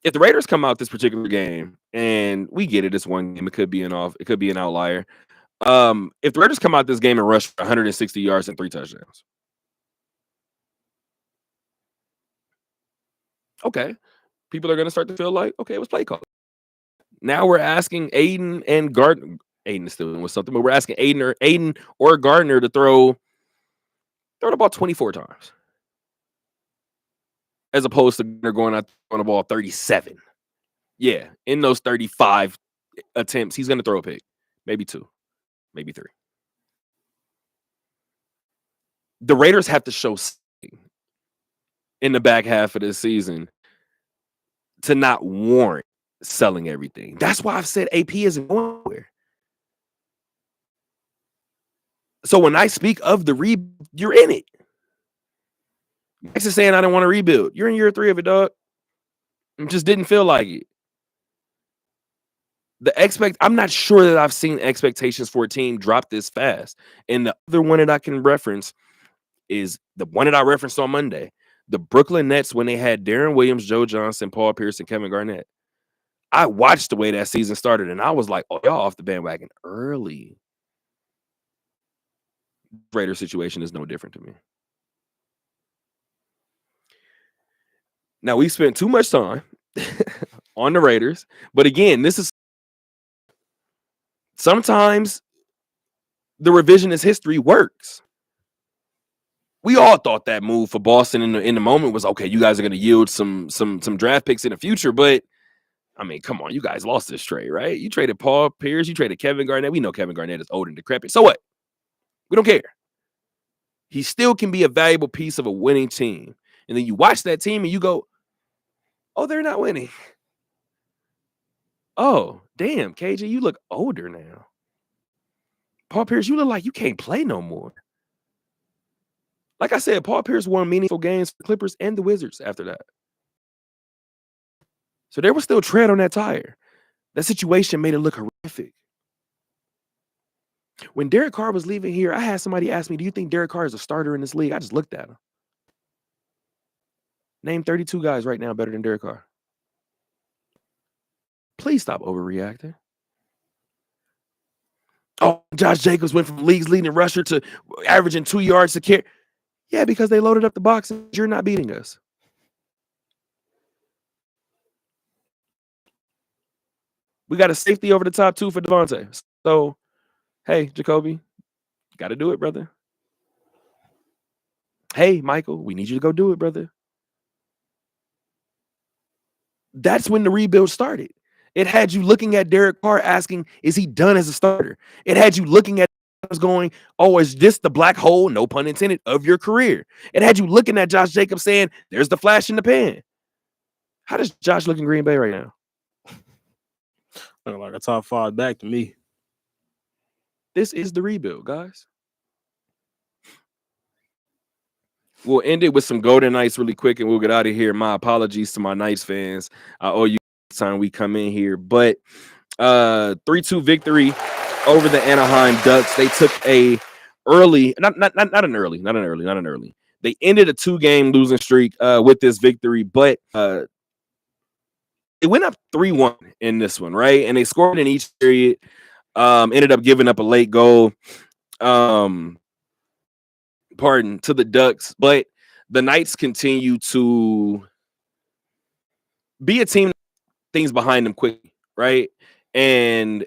If the Raiders come out this particular game, and we get it, it's one game, it could be an outlier. If the Raiders come out this game and rush for 160 yards and 3 touchdowns, okay, people are going to start to feel like, okay, it was play call. Now we're asking Aiden and Gardner. Aiden is still doing something, but we're asking Aiden or Gardner to throw the ball 24 times, as opposed to going out on the ball 37. Yeah, in those 35 attempts, he's going to throw a pick, maybe 2, maybe 3. the Raiders have to show something in the back half of this season to not warrant selling everything. That's why I've said AP isn't going anywhere. So when I speak of the rebuild, you're in it. Max is saying I don't want to rebuild. You're in year 3 of it, dog. It just didn't feel like it. I'm not sure that I've seen expectations for a team drop this fast. And the other one that I can reference is the one that I referenced on Monday. The Brooklyn Nets, when they had Darren Williams, Joe Johnson, Paul Pierce, and Kevin Garnett. I watched the way that season started, and I was like, oh, y'all off the bandwagon early. Raider situation is no different to me. Now, we spent too much time on the Raiders, but again, this is sometimes the revisionist history works. We all thought that move for Boston in the moment was okay. You guys are going to yield some draft picks in the future, but I mean, come on, you guys lost this trade, right? You traded Paul Pierce, you traded Kevin Garnett. We know Kevin Garnett is old and decrepit. So what? We don't care. He still can be a valuable piece of a winning team. And then you watch that team and you go, oh, they're not winning. Oh, damn, KJ, you look older now. Paul Pierce, you look like you can't play no more. Like I said, Paul Pierce won meaningful games for the Clippers and the Wizards after that. So there was still tread on that tire. That situation made it look horrific. When Derek Carr was leaving here, I had somebody ask me, do you think Derek Carr is a starter in this league? I just looked at him. Name 32 guys right now better than Derek Carr. Please stop overreacting. Oh, Josh Jacobs went from league's leading rusher to averaging 2 yards to carry. Yeah, because they loaded up the box and you're not beating us. We got a safety over the top 2 for Devontae. So, hey, Jacoby, got to do it, brother. Hey, Michael, we need you to go do it, brother. That's when the rebuild started. It had you looking at Derek Carr asking, is he done as a starter? It had you looking at going, oh, is this the black hole, no pun intended, of your career? It had you looking at Josh Jacobs saying, there's the flash in the pan. How does Josh look in Green Bay right now? Looking like a top 5 back to me. This is the rebuild, guys. We'll end it with some Golden Knights really quick, and we'll get out of here. My apologies to my Knights fans. I owe you time we come in here. But 3-2 victory over the Anaheim Ducks. They took a early, not an early. They ended a 2-game losing streak with this victory, but it went up 3-1 in this one, right? And they scored in each period. Ended up giving up a late goal. To the Ducks, but the Knights continue to be a team, things behind them quickly, right? And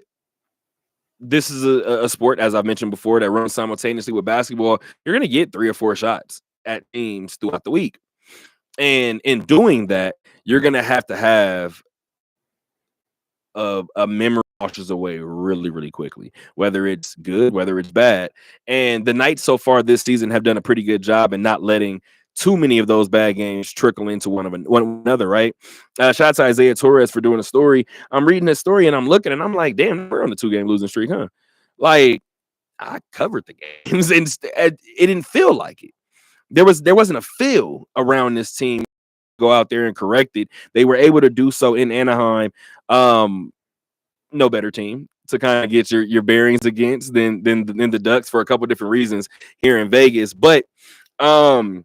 this is a sport, as I've mentioned before, that runs simultaneously with basketball. You're going to get 3 or 4 shots at teams throughout the week. And in doing that, you're going to have a memory washes away really, really quickly, whether it's good, whether it's bad. And the Knights so far this season have done a pretty good job in not letting too many of those bad games trickle into one another, right? Shout out to Isaiah Torres for doing a story. I'm reading this story and I'm looking and I'm like, damn, we're on the 2-game losing streak, huh? Like, I covered the games and it didn't feel like it. There wasn't a feel around this team go out there and correct it. They were able to do so in Anaheim. No better team to kind of get your bearings against than the Ducks for a couple different reasons here in Vegas. But 3-2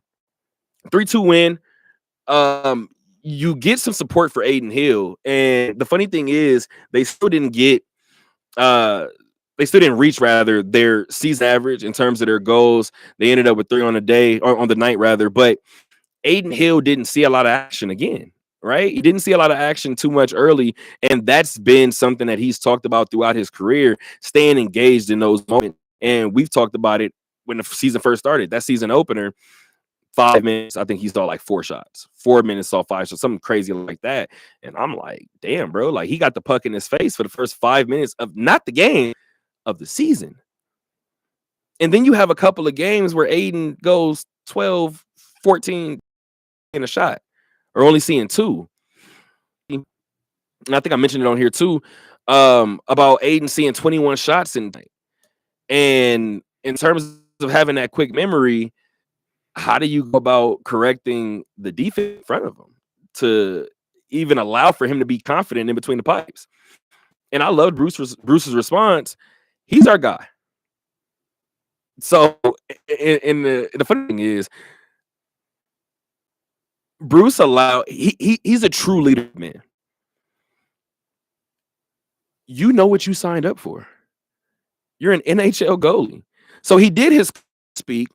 win. You get some support for Aiden Hill. And the funny thing is they still didn't reach rather their season average in terms of their goals. They ended up with 3 on the night rather, but Aiden Hill didn't see a lot of action again. Right? He didn't see a lot of action too much early. And that's been something that he's talked about throughout his career, staying engaged in those moments. And we've talked about it when the season first started. That season opener, 5 minutes, I think he saw like 4 shots. 4 minutes, saw 5 shots, something crazy like that. And I'm like, damn, bro, like he got the puck in his face for the first 5 minutes of not the game, of the season. And then you have a couple of games where Aiden goes 12, 14 in a shot, or only seeing 2. And I think I mentioned it on here too, about Aiden seeing 21 shots in night. And in terms of having that quick memory, how do you go about correcting the defense in front of him to even allow for him to be confident in between the pipes? And I loved Bruce's response. He's our guy. So, and the funny thing is, Bruce he's a true leader, man. You know what you signed up for. You're an NHL goalie. So he did his speak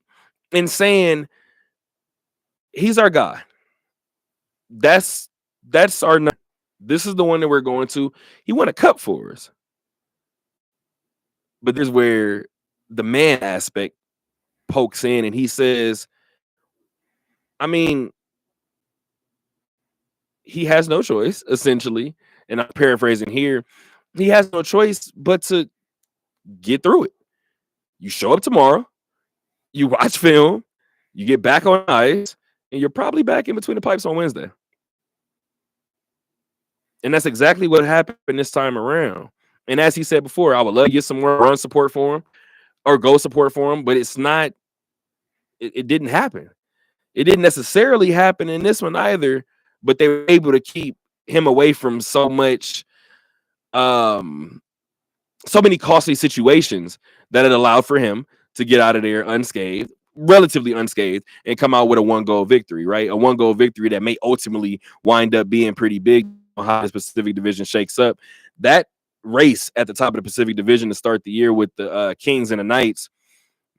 in saying he's our guy. That's our. This is the one that we're going to. He won a cup for us. But there's where the man aspect pokes in, and he says, I mean, he has no choice, essentially. And I'm paraphrasing here. He has no choice but to get through it. You show up tomorrow, you watch film, you get back on ice, and you're probably back in between the pipes on Wednesday. And that's exactly what happened this time around. And as he said before, I would love to get some more run support for him or goal support for him, but it's not, it didn't happen. It didn't necessarily happen in this one either, but they were able to keep him away from so much, so many costly situations that it allowed for him to get out of there unscathed, relatively unscathed, and come out with a 1-goal victory, right? A 1-goal victory that may ultimately wind up being pretty big on how the Pacific Division shakes up. That race at the top of the Pacific Division to start the year with the Kings and the Knights,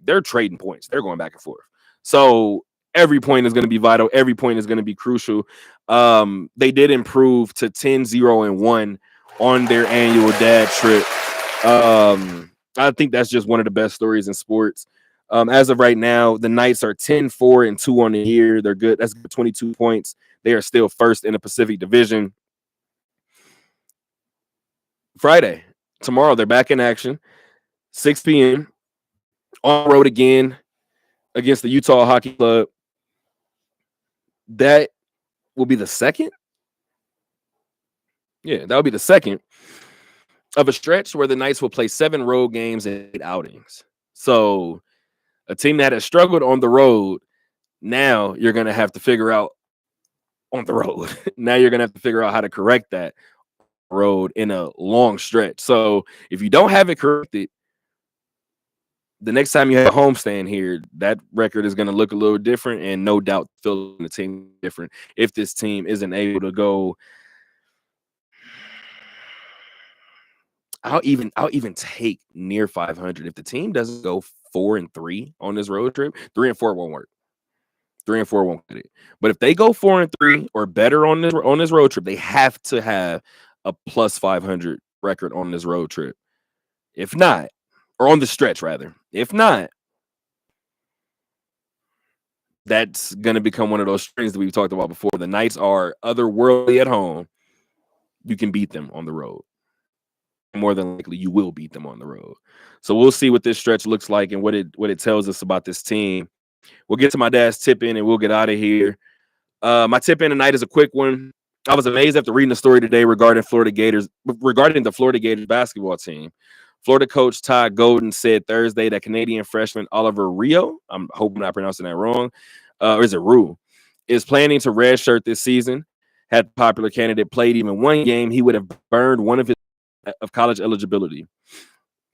they're trading points. They're going back and forth. So every point is going to be vital. Every point is going to be crucial. They did improve to 10-0-1 on their annual dad trip. I think that's just one of the best stories in sports. As of right now, the Knights are 10-4-2 on the year. They're good. That's 22 points. They are still first in the Pacific Division. Friday, tomorrow, they're back in action. 6 p.m. on the road again against the Utah Hockey Club. That will be the second. Yeah, that will be the second of a stretch where the Knights will play 7 road games and 8 outings. So a team that has struggled on the road, now you're going to have to figure out on the road. Now you're going to have to figure out how to correct that road in a long stretch. So if you don't have it corrected, the next time you have a homestand here, that record is going to look a little different, and no doubt feeling the team different if this team isn't able to go. I'll even take near 500 if the team doesn't go 4-3 on this road trip. 3-4 won't work. 3-4 won't get it. But if they go 4-3 or better on this road trip, they have to have a plus 500 record on this road trip. If not, or on the stretch rather. If not, that's going to become one of those strings that we've talked about before. The Knights are otherworldly at home. You can beat them on the road. More than likely, you will beat them on the road. So we'll see what this stretch looks like and what it tells us about this team. We'll get to my dad's tip in and we'll get out of here. My tip in tonight is a quick one. I was amazed after reading the story today regarding the Florida Gators basketball team. Florida coach Todd Golden said Thursday that Canadian freshman Oliver Rio, I'm hoping I'm not pronouncing that wrong, or is it Rue, is planning to redshirt this season. Had the popular candidate played even one game, he would have burned one of college eligibility.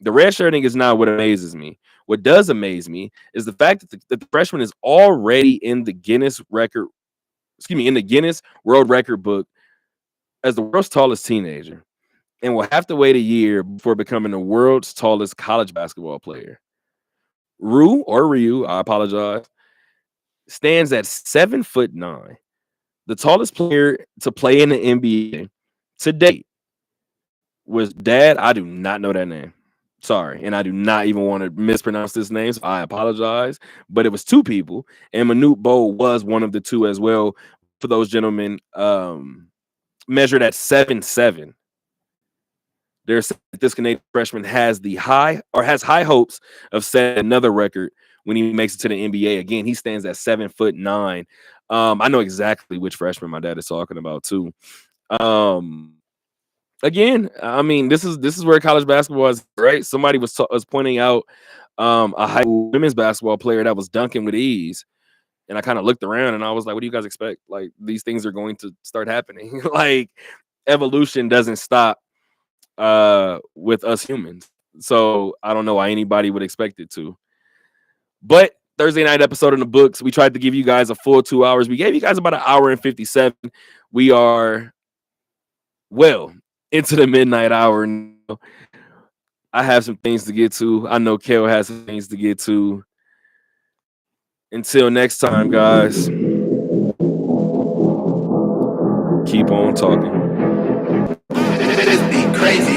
The redshirting is not what amazes me. What does amaze me is the fact that the freshman is already in the Guinness World Record book as the world's tallest teenager, and will have to wait a year before becoming the world's tallest college basketball player. Ryu, I apologize, stands at 7'9", the tallest player to play in the NBA to date. Was Dad? I do not know that name. Sorry, and I do not even want to mispronounce this name, so I apologize. But it was 2 people, and Manute Bol was one of the 2 as well. For those gentlemen, measured at 7'7". There's this Canadian freshman has high hopes of setting another record when he makes it to the NBA. Again, he stands at 7'9". I know exactly which freshman my dad is talking about too. Again, I mean, this is where college basketball is, right? Somebody was pointing out a high school women's basketball player that was dunking with ease. And I kind of looked around and I was like, what do you guys expect? Like, these things are going to start happening. Like, evolution doesn't stop with us humans. So I don't know why anybody would expect it to. But Thursday night episode in the books. We tried to give you guys a full 2 hours. We gave you guys about an hour and 57. We are well into the midnight hour now. I have some things to get to. I know Kel has some things to get to. Until next time, guys, keep on talking. This be crazy.